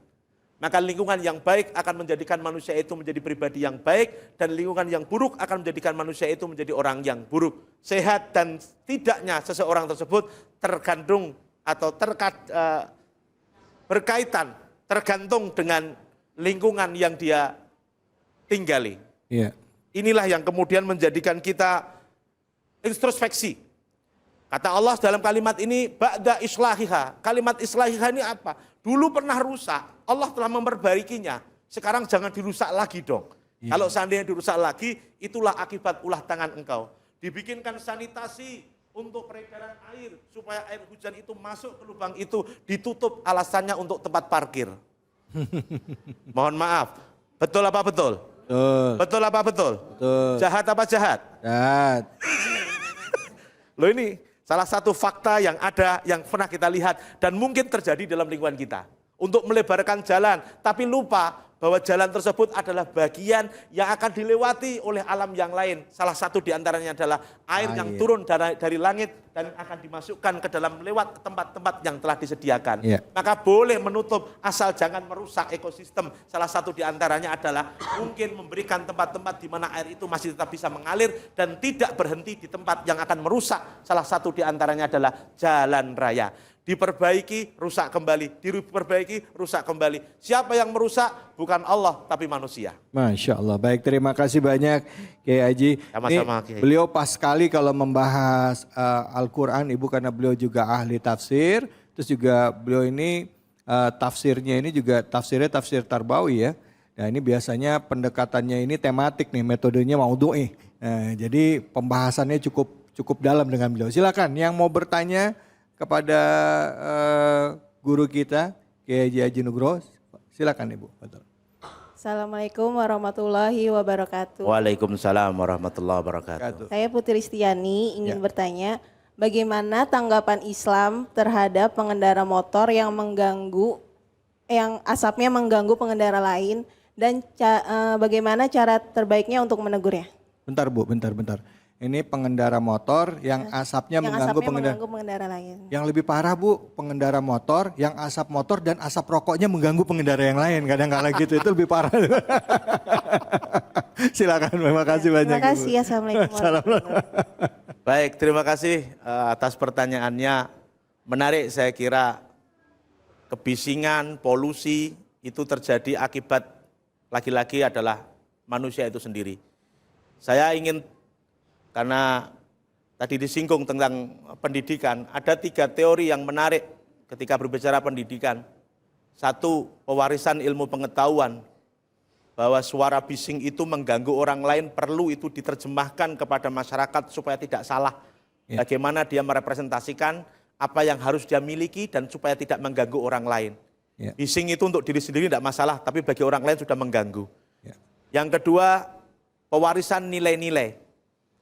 [SPEAKER 4] Maka lingkungan yang baik akan menjadikan manusia itu menjadi pribadi yang baik, dan lingkungan yang buruk akan menjadikan manusia itu menjadi orang yang buruk. Sehat dan tidaknya seseorang tersebut tergantung atau berkaitan, tergantung dengan lingkungan yang dia tinggali.
[SPEAKER 1] Iya.
[SPEAKER 4] Inilah yang kemudian menjadikan kita introspeksi. Kata Allah dalam kalimat ini, ba'da islahiha. Kalimat islahiha ini apa? Dulu pernah rusak, Allah telah memperbaikinya. Sekarang jangan dirusak lagi dong.
[SPEAKER 1] Iya.
[SPEAKER 4] Kalau seandainya dirusak lagi, itulah akibat ulah tangan engkau. Dibikinkan sanitasi untuk peredaran air, supaya air hujan itu masuk ke lubang itu, ditutup alasannya untuk tempat parkir. Mohon maaf, betul apa betul?
[SPEAKER 1] Betul.
[SPEAKER 4] Betul apa betul?
[SPEAKER 1] Betul.
[SPEAKER 4] Jahat apa jahat?
[SPEAKER 1] Jahat.
[SPEAKER 4] Loh, ini salah satu fakta yang ada, yang pernah kita lihat dan mungkin terjadi dalam lingkungan kita. Untuk melebarkan jalan, tapi lupa bahwa jalan tersebut adalah bagian yang akan dilewati oleh alam yang lain. Salah satu diantaranya adalah air yang turun dari langit dan akan dimasukkan ke dalam lewat tempat-tempat yang telah disediakan. Maka boleh menutup asal jangan merusak ekosistem. Salah satu diantaranya adalah mungkin memberikan tempat-tempat di mana air itu masih tetap bisa mengalir dan tidak berhenti di tempat yang akan merusak. Salah satu diantaranya adalah jalan raya. Diperbaiki, rusak kembali. Diperbaiki, rusak kembali. Siapa yang merusak? Bukan Allah, tapi manusia.
[SPEAKER 1] Masya Allah. Baik, terima kasih banyak Kiai Haji.
[SPEAKER 4] Sama-sama, Kiai.
[SPEAKER 1] Beliau pas sekali kalau membahas Al-Quran, Ibu, karena beliau juga ahli tafsir. Terus juga beliau ini tafsirnya ini juga tafsirnya tafsir Tarbawi ya. Nah ini biasanya pendekatannya ini tematik nih, metodenya maudhu'i. Nah, jadi pembahasannya cukup dalam dengan beliau. Silakan yang mau bertanya kepada guru kita Kiai Haji Nugroho, silakan Ibu. Betul.
[SPEAKER 10] Assalamualaikum warahmatullahi wabarakatuh.
[SPEAKER 4] Waalaikumsalam warahmatullahi wabarakatuh.
[SPEAKER 10] Saya Putri Stiani ingin bertanya, bagaimana tanggapan Islam terhadap pengendara motor yang asapnya mengganggu pengendara lain dan bagaimana cara terbaiknya untuk menegurnya?
[SPEAKER 1] Bentar Bu, bentar. Ini pengendara motor yang asapnya mengganggu
[SPEAKER 10] pengendara lain.
[SPEAKER 1] Yang lebih parah Bu, pengendara motor yang asap motor dan asap rokoknya mengganggu pengendara yang lain. Kadang-kala gitu, itu lebih parah. Silakan, terima kasih banyak.
[SPEAKER 10] Terima kasih, Assalamualaikum warahmatullahi wabarakatuh.
[SPEAKER 4] Baik, terima kasih atas pertanyaannya. Menarik, saya kira kebisingan, polusi itu terjadi akibat lagi-lagi adalah manusia itu sendiri. Saya ingin, karena tadi disinggung tentang pendidikan, ada 3 teori yang menarik ketika berbicara pendidikan. 1, pewarisan ilmu pengetahuan, bahwa suara bising itu mengganggu orang lain, perlu itu diterjemahkan kepada masyarakat supaya tidak salah. Bagaimana dia merepresentasikan apa yang harus dia miliki dan supaya tidak mengganggu orang lain. Bising itu untuk diri sendiri tidak masalah, tapi bagi orang lain sudah mengganggu. Yang kedua, pewarisan nilai-nilai.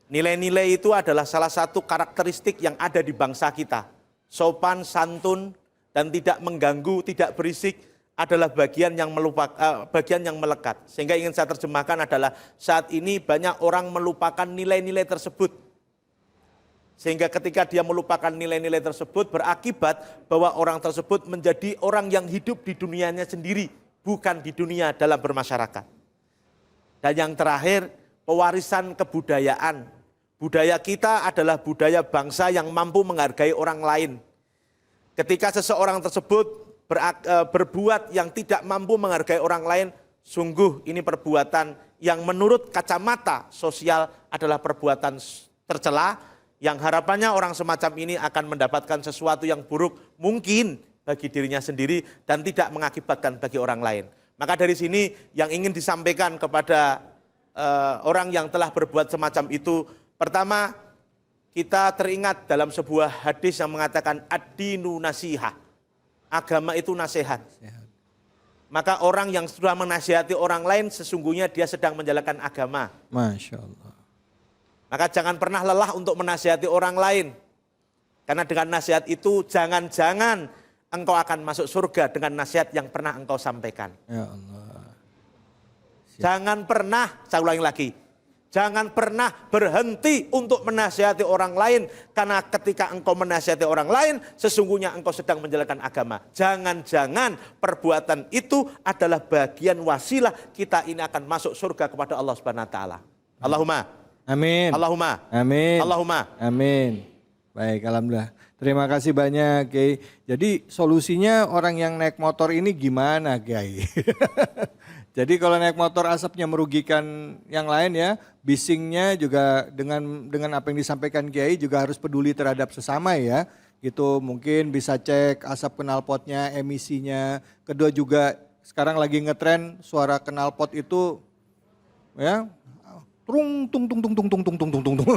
[SPEAKER 4] Nilai-nilai itu adalah salah satu karakteristik yang ada di bangsa kita. Sopan, santun, dan tidak mengganggu, tidak berisik adalah bagian yang melekat. Sehingga ingin saya terjemahkan adalah saat ini banyak orang melupakan nilai-nilai tersebut. Sehingga ketika dia melupakan nilai-nilai tersebut berakibat bahwa orang tersebut menjadi orang yang hidup di dunianya sendiri, bukan di dunia dalam bermasyarakat. Dan yang terakhir, pewarisan kebudayaan. Budaya kita adalah budaya bangsa yang mampu menghargai orang lain. Ketika seseorang tersebut berbuat yang tidak mampu menghargai orang lain, sungguh ini perbuatan yang menurut kacamata sosial adalah perbuatan tercela, yang harapannya orang semacam ini akan mendapatkan sesuatu yang buruk mungkin bagi dirinya sendiri dan tidak mengakibatkan bagi orang lain. Maka dari sini yang ingin disampaikan kepada orang yang telah berbuat semacam itu, pertama, kita teringat dalam sebuah hadis yang mengatakan ad-dinu nasihah. Agama itu nasihat. Maka orang yang sudah menasihati orang lain sesungguhnya dia sedang menjalankan agama.
[SPEAKER 1] Masya Allah.
[SPEAKER 4] Maka jangan pernah lelah untuk menasihati orang lain. Karena dengan nasihat itu jangan-jangan engkau akan masuk surga dengan nasihat yang pernah engkau sampaikan.
[SPEAKER 1] Ya Allah.
[SPEAKER 4] Jangan pernah, saya ulangi lagi. Jangan pernah berhenti untuk menasihati orang lain, karena ketika engkau menasihati orang lain, sesungguhnya engkau sedang menjalankan agama. Jangan-jangan perbuatan itu adalah bagian wasilah kita ini akan masuk surga kepada Allah Subhanahu wa taala. Allahumma
[SPEAKER 1] amin.
[SPEAKER 4] Allahumma
[SPEAKER 1] amin.
[SPEAKER 4] Allahumma
[SPEAKER 1] amin. Baik, alhamdulillah. Terima kasih banyak, Kiai. Jadi solusinya orang yang naik motor ini gimana, Kiai? Jadi kalau naik motor asapnya merugikan yang lain ya, bisingnya juga dengan apa yang disampaikan Kiai juga harus peduli terhadap sesama ya. Gitu mungkin bisa cek asap knalpotnya, emisinya. Kedua juga sekarang lagi ngetren suara knalpot itu ya trung tung tung tung tung tung tung tung tung tung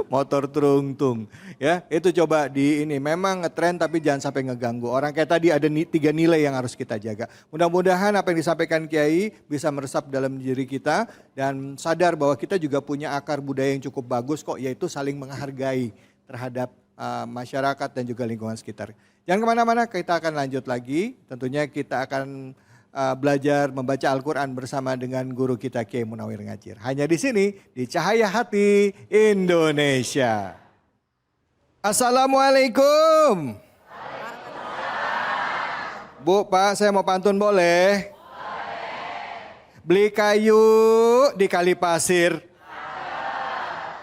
[SPEAKER 1] motor trung tung ya, itu coba di ini memang ngetren tapi jangan sampai ngeganggu orang. Kayak tadi ada 3 nilai yang harus kita jaga. Mudah-mudahan apa yang disampaikan Kiai bisa meresap dalam diri kita dan sadar bahwa kita juga punya akar budaya yang cukup bagus kok, yaitu saling menghargai terhadap masyarakat dan juga lingkungan sekitar. Jangan kemana-mana, kita akan lanjut lagi. Tentunya kita akan belajar membaca Al-Quran bersama dengan guru kita Kiai Munawir Ngajir. Hanya di sini di Cahaya Hati Indonesia. Assalamualaikum. Bu, Pak, saya mau pantun boleh? Beli kayu di kali pasir.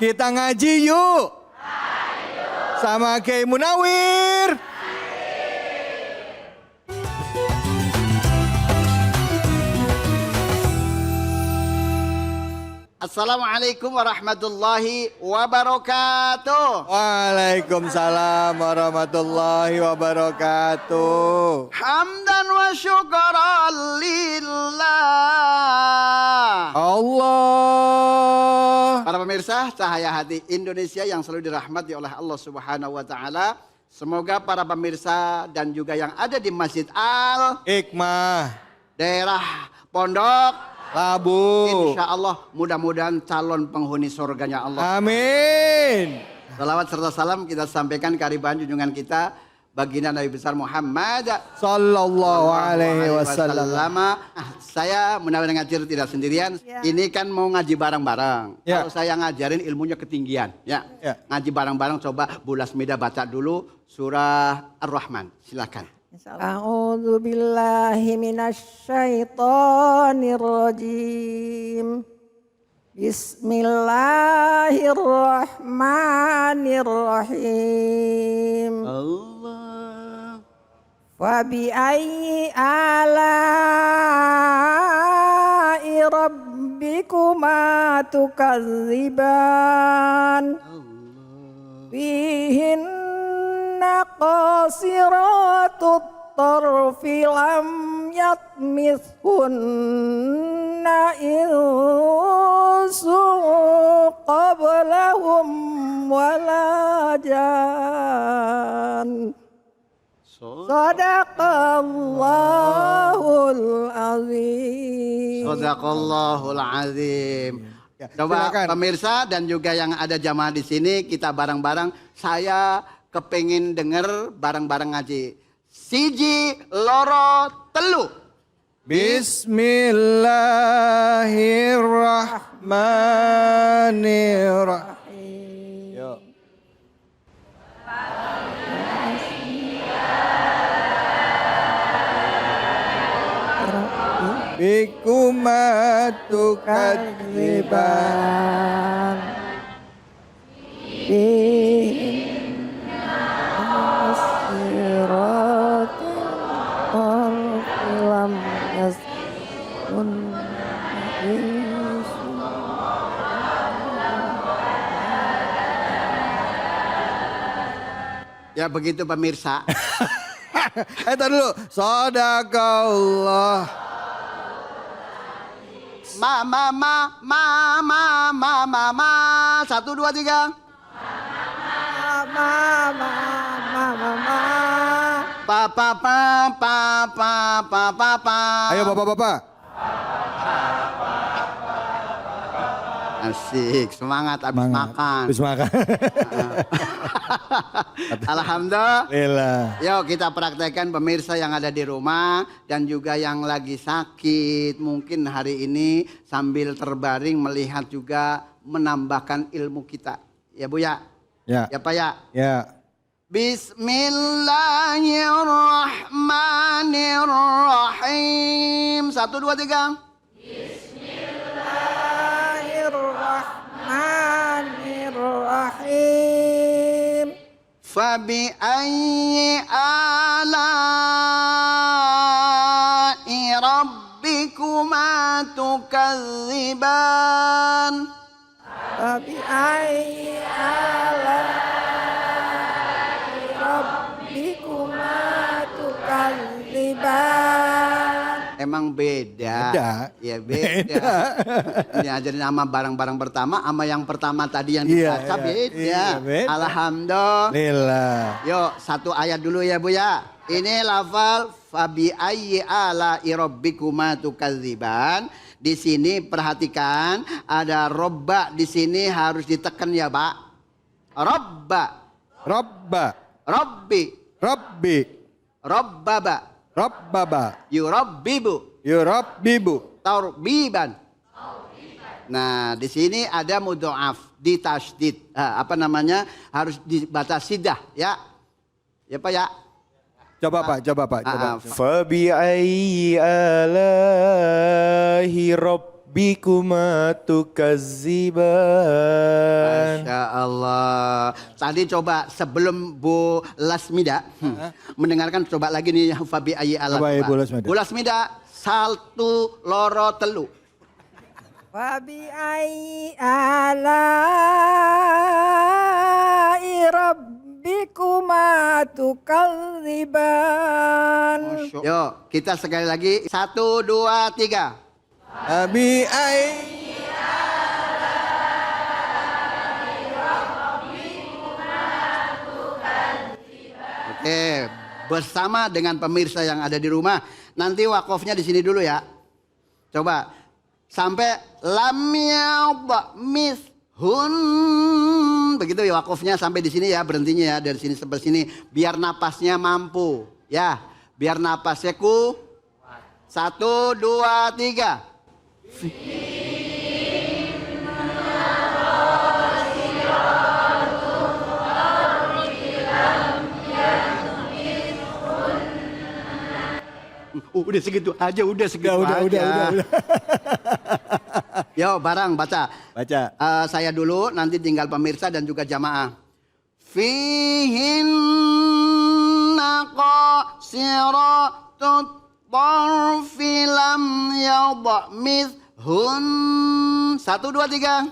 [SPEAKER 1] Kita ngaji yuk. Sama Kiai Munawir.
[SPEAKER 11] Assalamualaikum warahmatullahi wabarakatuh.
[SPEAKER 1] Waalaikumsalam warahmatullahi wabarakatuh.
[SPEAKER 11] Hamdan wa syukran lillah.
[SPEAKER 1] Allah.
[SPEAKER 11] Para pemirsa Cahaya Hati Indonesia yang selalu dirahmati oleh Allah Subhanahu wa taala. Semoga para pemirsa dan juga yang ada di Masjid Al
[SPEAKER 1] Hikmah,
[SPEAKER 11] daerah Pondok
[SPEAKER 1] Labu,
[SPEAKER 11] insya Allah mudah-mudahan calon penghuni surganya Allah.
[SPEAKER 1] Amin.
[SPEAKER 11] Salawat serta salam kita sampaikan kehadiran junjungan kita baginda Nabi besar Muhammad
[SPEAKER 1] Sallallahu alaihi wasallam.
[SPEAKER 11] Saya Munawir Ngajir tidak sendirian. Ini kan mau ngaji bareng-bareng. Kalau saya ngajarin ilmunya ketinggian. Ngaji bareng-bareng, coba Bu Lasmida baca dulu surah Ar-Rahman. Silakan.
[SPEAKER 12] A'udzu billahi minasyaitonir rajim. Bismillahirrahmanirrahim.
[SPEAKER 11] Allah.
[SPEAKER 12] Wa bi ayyi ala'i rabbikuma tukadziban. Fihinna qasiratut tarfi lam yatmithunna insu qablahum wala jan. Sadaqallahul azim.
[SPEAKER 11] Sadaqallahul azim. Coba pemirsa dan juga yang ada jamaah di sini kita bareng-bareng. Saya kepengin denger bareng-bareng ngaji. Siji loro telu.
[SPEAKER 1] Bismillahirrahmanirrahim. Yuk. Bikuma tukadziban.
[SPEAKER 11] Ya begitu pemirsa.
[SPEAKER 1] Tar dulu. Sadaqallah.
[SPEAKER 11] Ma. 1, 2, 3. Pa.
[SPEAKER 1] Ayo bapak-bapak.
[SPEAKER 11] Asik, semangat habis makan.
[SPEAKER 1] Habis makan.
[SPEAKER 11] Alhamdulillah. Yuk kita praktekkan pemirsa yang ada di rumah dan juga yang lagi sakit. Mungkin hari ini sambil terbaring melihat juga menambahkan ilmu kita. Ya Bu ya?
[SPEAKER 1] Ya.
[SPEAKER 11] Ya Pak ya?
[SPEAKER 1] Ya.
[SPEAKER 11] Bismillahirrahmanirrahim. 1, 2, 3.
[SPEAKER 12] Bismillahirrahmanirrahim.
[SPEAKER 11] Fabi ayyi ala'i rabbikuma tukadziban.
[SPEAKER 12] Fabi ayyi ala'i rabbikuma tukadziban.
[SPEAKER 11] Emang beda. Ya beda. Ini ajarin sama barang-barang pertama sama yang pertama tadi yang dibaca beda. Alhamdulillah. Yuk satu ayat dulu ya Bu ya. Ini lafal fabi ayyi ala'i rabbikuma tukadziban. Di sini perhatikan ada robba di sini harus ditekan ya Pak. Robba.
[SPEAKER 1] Rabbi.
[SPEAKER 11] Robbaba.
[SPEAKER 1] Yurabbibu. Yurabbibu.
[SPEAKER 11] Tarbiban. Nah, di sini ada mudhoaf di tasydid. Apa namanya? Harus dibaca sidah ya. Ya Pak ya.
[SPEAKER 1] Coba Pak, coba.
[SPEAKER 13] Fabi ayyi alahi rabbikuma tukazziban.
[SPEAKER 11] Masya Allah. Tadi coba sebelum Bu Lasmida mendengarkan, coba lagi nih Fabi ayyi alahi.
[SPEAKER 1] Coba ya Bu Lasmida.
[SPEAKER 11] Bu Lasmida, 1 loro telu.
[SPEAKER 12] Fabi ayyi alai rabbikuma tukadziban.
[SPEAKER 11] Yo, kita sekali lagi. 1, 2, 3.
[SPEAKER 1] Fabi ayyi
[SPEAKER 11] Oke, bersama dengan pemirsa yang ada di rumah. Nanti wakofnya di sini dulu ya. Coba sampai lam yadha mithun. Begitu ya wakofnya, sampai di sini ya, berhentinya ya dari sini sampai sini biar napasnya mampu. Ya, biar napasnya ku. 1, 2, 3. Udah segitu aja, udah segitu aja.
[SPEAKER 1] Udah.
[SPEAKER 11] Yo, barang baca.
[SPEAKER 1] Baca.
[SPEAKER 11] Saya dulu, nanti tinggal pemirsa dan juga jamaah. Fihin naqasiratut tarfi lam yadmithun. 1, 2, 3.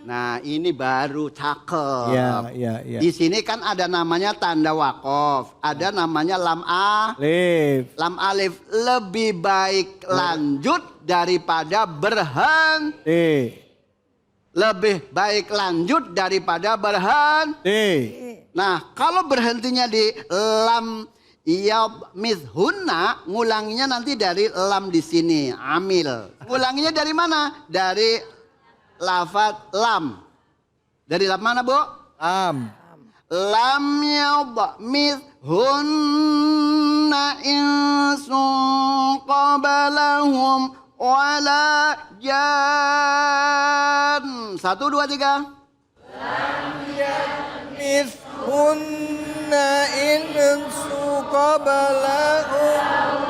[SPEAKER 11] Nah, ini baru cakep.
[SPEAKER 1] Iya.
[SPEAKER 11] Di sini kan ada namanya tanda wakof, ada namanya lam
[SPEAKER 1] Alif.
[SPEAKER 11] Lam alif lebih baik lanjut daripada berhenti. Lebih baik lanjut daripada berhenti. Nah, kalau berhentinya di lam yadmithunna, ngulanginya nanti dari lam di sini, amil. Ngulanginya dari mana? Dari lafaz lam. Dari lam mana, Bu? Lam yadmithunna insun qabalahum wala jan. 1, 2, 3.
[SPEAKER 12] Lam yadmithunna insun qabalahum.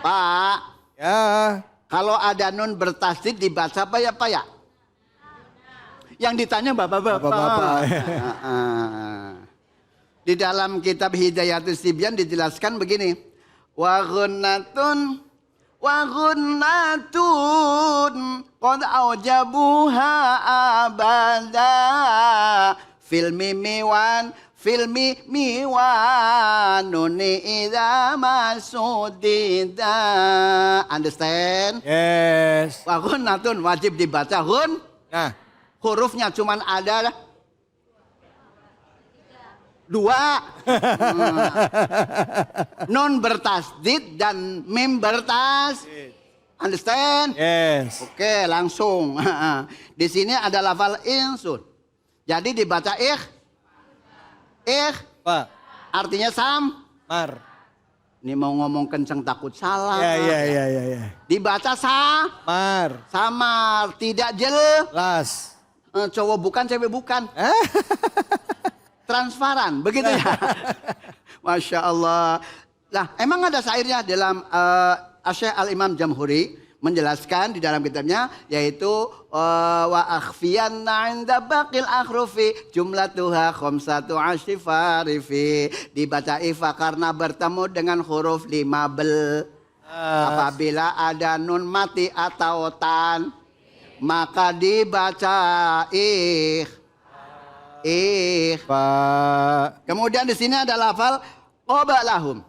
[SPEAKER 11] Pak.
[SPEAKER 1] Ya.
[SPEAKER 11] Kalau ada nun bertasdid dibaca apa ya Pak ya? Yang ditanya bapak-bapak. Di dalam kitab Hidayatus Tibyan dijelaskan begini. Wa ghunnatun qad aujabuha abada fil mimiwan nuni idza masudida. Understand?
[SPEAKER 1] Yes.
[SPEAKER 11] Wa ghunnatun wajib dibaca ghun.
[SPEAKER 1] Nah,
[SPEAKER 11] hurufnya cuman ada 2. Nun bertasdid dan mim bertasdid. Understand?
[SPEAKER 1] Yes.
[SPEAKER 11] Oke, langsung. Di sini ada lafal insun. Jadi dibaca
[SPEAKER 1] Pak.
[SPEAKER 11] Artinya
[SPEAKER 1] Mar.
[SPEAKER 11] Ini mau ngomong kenceng takut salah.
[SPEAKER 1] Ya.
[SPEAKER 11] Dibaca
[SPEAKER 1] Mar.
[SPEAKER 11] samar, tidak jelas. Cowok bukan, cewek bukan. Transparan, begitu ya. Masya Allah. Nah, emang ada syairnya dalam Syekh Al-Imam Jamhuri menjelaskan di dalam kitabnya, yaitu wa akhfiyanna 'inda baqil akhrufi jumlatuha khamsatu asyrifarifi. Dibaca ifa karena bertemu dengan huruf 15. Apabila ada nun mati atau tan, maka dibaca
[SPEAKER 1] Pak.
[SPEAKER 11] Kemudian di sini ada lafal qabalahum.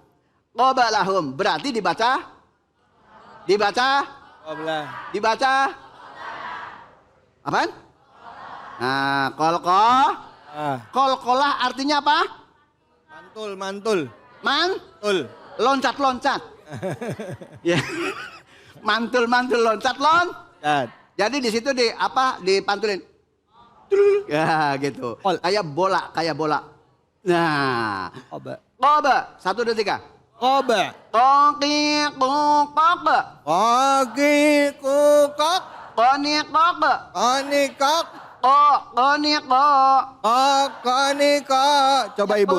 [SPEAKER 11] Qabalahum berarti dibaca apaan? Nah, kolkolah artinya apa?
[SPEAKER 1] Mantul.
[SPEAKER 11] Loncat-loncat. Ya. mantul loncat
[SPEAKER 1] Dan
[SPEAKER 11] jadi di situ dipantulin ya gitu kayak bola nah
[SPEAKER 1] Koba.
[SPEAKER 11] Koba 1 2 3
[SPEAKER 1] Koba.
[SPEAKER 11] koki kokoke
[SPEAKER 1] Koki kukok.
[SPEAKER 11] koni koke
[SPEAKER 1] Koni kok.
[SPEAKER 11] koni kok
[SPEAKER 1] Koni kok. Coba ibu.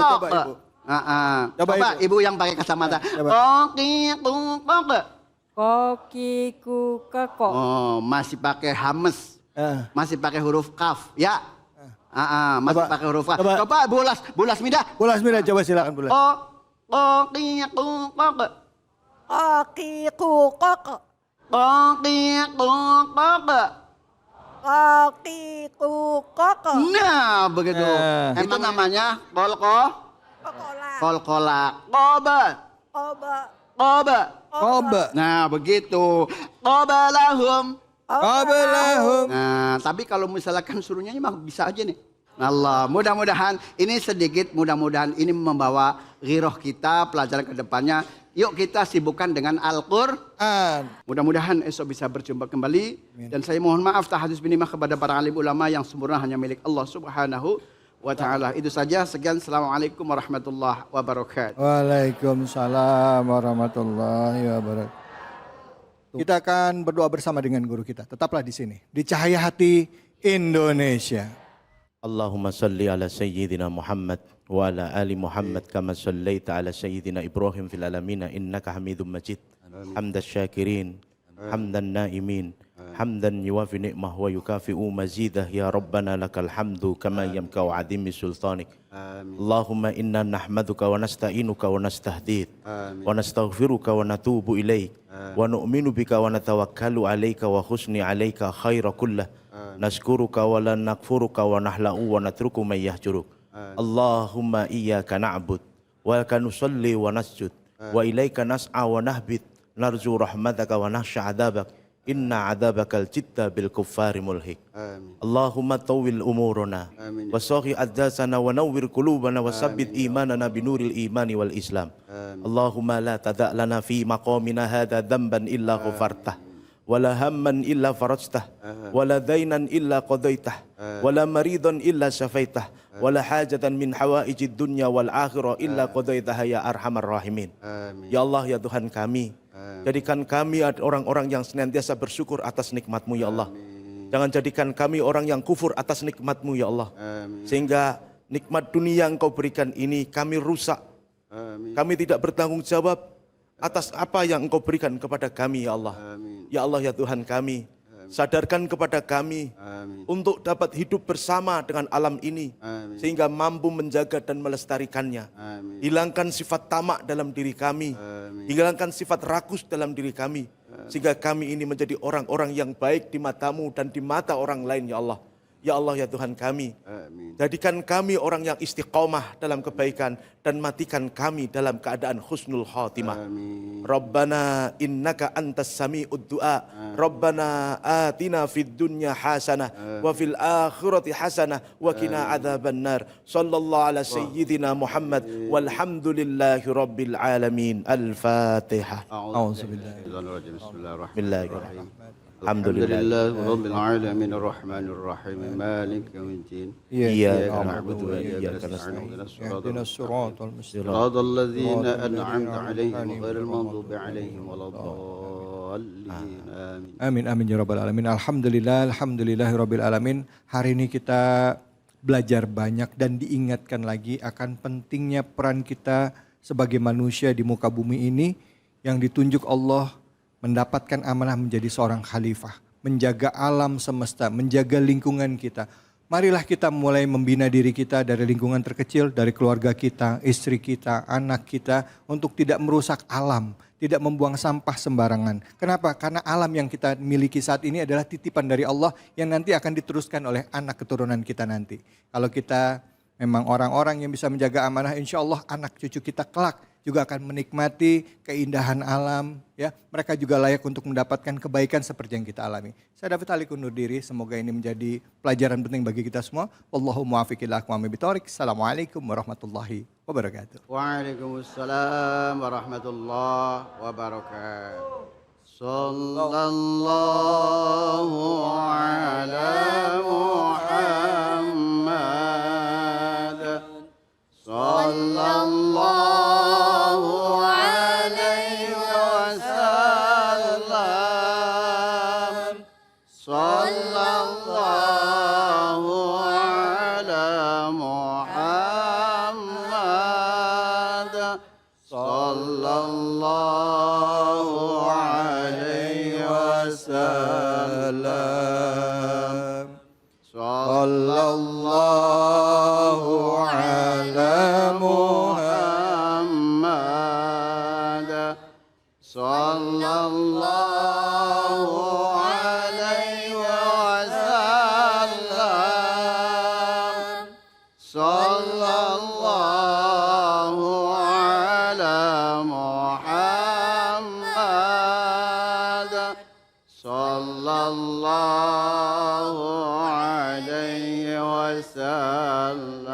[SPEAKER 11] Coba ibu yang pakai kacamata. Koki kokoke.
[SPEAKER 12] Koki ku keko.
[SPEAKER 11] Oh, masih pakai hames. Masih pakai huruf kaf, ya. Masih pakai huruf kaf. Coba bulas midah.
[SPEAKER 1] Bulas midah coba silakan bulas.
[SPEAKER 11] Koki kokoke.
[SPEAKER 12] Koki ku keko.
[SPEAKER 11] Koki kokoke.
[SPEAKER 12] Koki ku keko.
[SPEAKER 11] Nah, begitu. Itu namanya kolkolak. Koba. Koba.
[SPEAKER 1] Koba.
[SPEAKER 11] Nah, begitu. Qobalahum.
[SPEAKER 1] Qobalahum.
[SPEAKER 11] Nah, tapi kalau misalkan suruhnya mah bisa aja nih. Allah, mudah-mudahan ini sedikit, mudah-mudahan ini membawa ghiroh kita, pelajaran ke depannya. Yuk kita sibukkan dengan Al-Qur'an. Mudah-mudahan esok bisa berjumpa kembali. Dan saya mohon maaf tahadus binimah kepada para alim ulama yang sempurna hanya milik Allah Subhanahu wa ta'ala. Itu saja, sekian. Assalamualaikum warahmatullahi wabarakatuh.
[SPEAKER 1] Waalaikumsalam warahmatullahi wabarakatuh. Kita akan berdoa bersama dengan guru kita. Tetaplah di sini, di Cahaya Hati Indonesia.
[SPEAKER 4] Allahumma salli ala Sayyidina Muhammad wa ala ali Muhammad kama sallaita ala Sayyidina Ibrahim fil alamina innaka hamidun majid. Hamdan syakirin, hamdan naimin, hamdan yuwafi ni'mah wa yukafi'u mazidah ya Rabbana lakal hamdu kama yamkau adimi sultanik. Allahumma inna nahmaduka wa nasta'inuka wa nastahdik wa nastaghfiruka wa natubu ilaik wa nu'minu bika wa natawakkalu alaika wa husni alaika khaira kullah. Nashkuruka wa la nakfuruka wa nahla'u wa natruku man yahjuruk. Allahumma iyyaka na'bud wa laka nusalli wa nasjud wa ilaika nas'a wa nahbit narju rahmataka wa nakhsha 'adzabak inna 'adzabakal jidda bil kuffari mulhik. Allahumma tawwil umurana wa saghi addasana wa nawwir qulubana wa sabbit imanana binuril imani wal islam. Allahumma la tada' lana fi maqamina hadha dhanban illa ghafartah wala hamman illa farajtah wala dainan illa qadaitah wala maridan illa syafaitah wala hajatan min hawaijid dunya wal akhirah illa qadaitaha ya arhamar rahimin. Ya Allah, ya Tuhan kami, jadikan kami orang-orang yang senantiasa bersyukur atas nikmat-Mu ya Allah. Jangan jadikan kami orang yang kufur atas nikmat-Mu ya Allah, sehingga nikmat dunia yang Kau berikan ini kami rusak. Kami tidak bertanggung jawab atas apa yang Engkau berikan kepada kami ya Allah. Ya Allah, ya Tuhan kami, sadarkan kepada kami untuk dapat hidup bersama dengan alam ini sehingga mampu menjaga dan melestarikannya. Hilangkan sifat tamak dalam diri kami, hilangkan sifat rakus dalam diri kami, sehingga kami ini menjadi orang-orang yang baik di mata-Mu dan di mata orang lain ya Allah. Ya Allah, ya Tuhan kami, jadikan kami orang yang istiqomah dalam kebaikan dan matikan kami dalam keadaan husnul khatimah. Rabbana innaka antas sami'ud du'a. Rabbana atina fid dunya hasanah wa fil akhirati hasanah wa qina adzabannar. Sallallahu ala sayyidina Muhammad walhamdulillahi rabbil alamin. Al-Fatihah. Bismillahirrahmanirrahim.
[SPEAKER 11] Alhamdulillah rabbil alamin arrahmanir rahim maliki yaumiddin
[SPEAKER 4] iyyaka na'budu wa iyyaka nasta'in
[SPEAKER 1] ihdinas siratal mustaqim
[SPEAKER 11] siratal ladzina an'amta 'alaihim ghairil maghdubi 'alaihim waladdallin.
[SPEAKER 1] Amin amin ya rabbal alamin. Alhamdulillahirabbil alamin. Hari ini kita belajar banyak dan diingatkan lagi akan pentingnya peran kita sebagai manusia di muka bumi ini yang ditunjuk Allah mendapatkan amanah menjadi seorang khalifah, menjaga alam semesta, menjaga lingkungan kita. Marilah kita mulai membina diri kita dari lingkungan terkecil, dari keluarga kita, istri kita, anak kita, untuk tidak merusak alam, tidak membuang sampah sembarangan. Kenapa? Karena alam yang kita miliki saat ini adalah titipan dari Allah yang nanti akan diteruskan oleh anak keturunan kita nanti. Kalau kita memang orang-orang yang bisa menjaga amanah, insya Allah anak cucu kita kelak juga akan menikmati keindahan alam, ya. Mereka juga layak untuk mendapatkan kebaikan seperti yang kita alami. Saya David Ali undur diri, semoga ini menjadi pelajaran penting bagi kita semua. Wallahu muwaffiq ila aqwamit thoriq. Assalamualaikum warahmatullahi wabarakatuh.
[SPEAKER 11] Waalaikumsalam warahmatullahi wabarakatuh. sallallahu ala Muhammad sallallahu alaihi wasallam sallallahu ala Muhammad sallallahu alaihi wasallam sallallahu ala Muhammad sallallahu alaihi wasallam sallallahu ala Muhammad sallallahu alaihi wasallam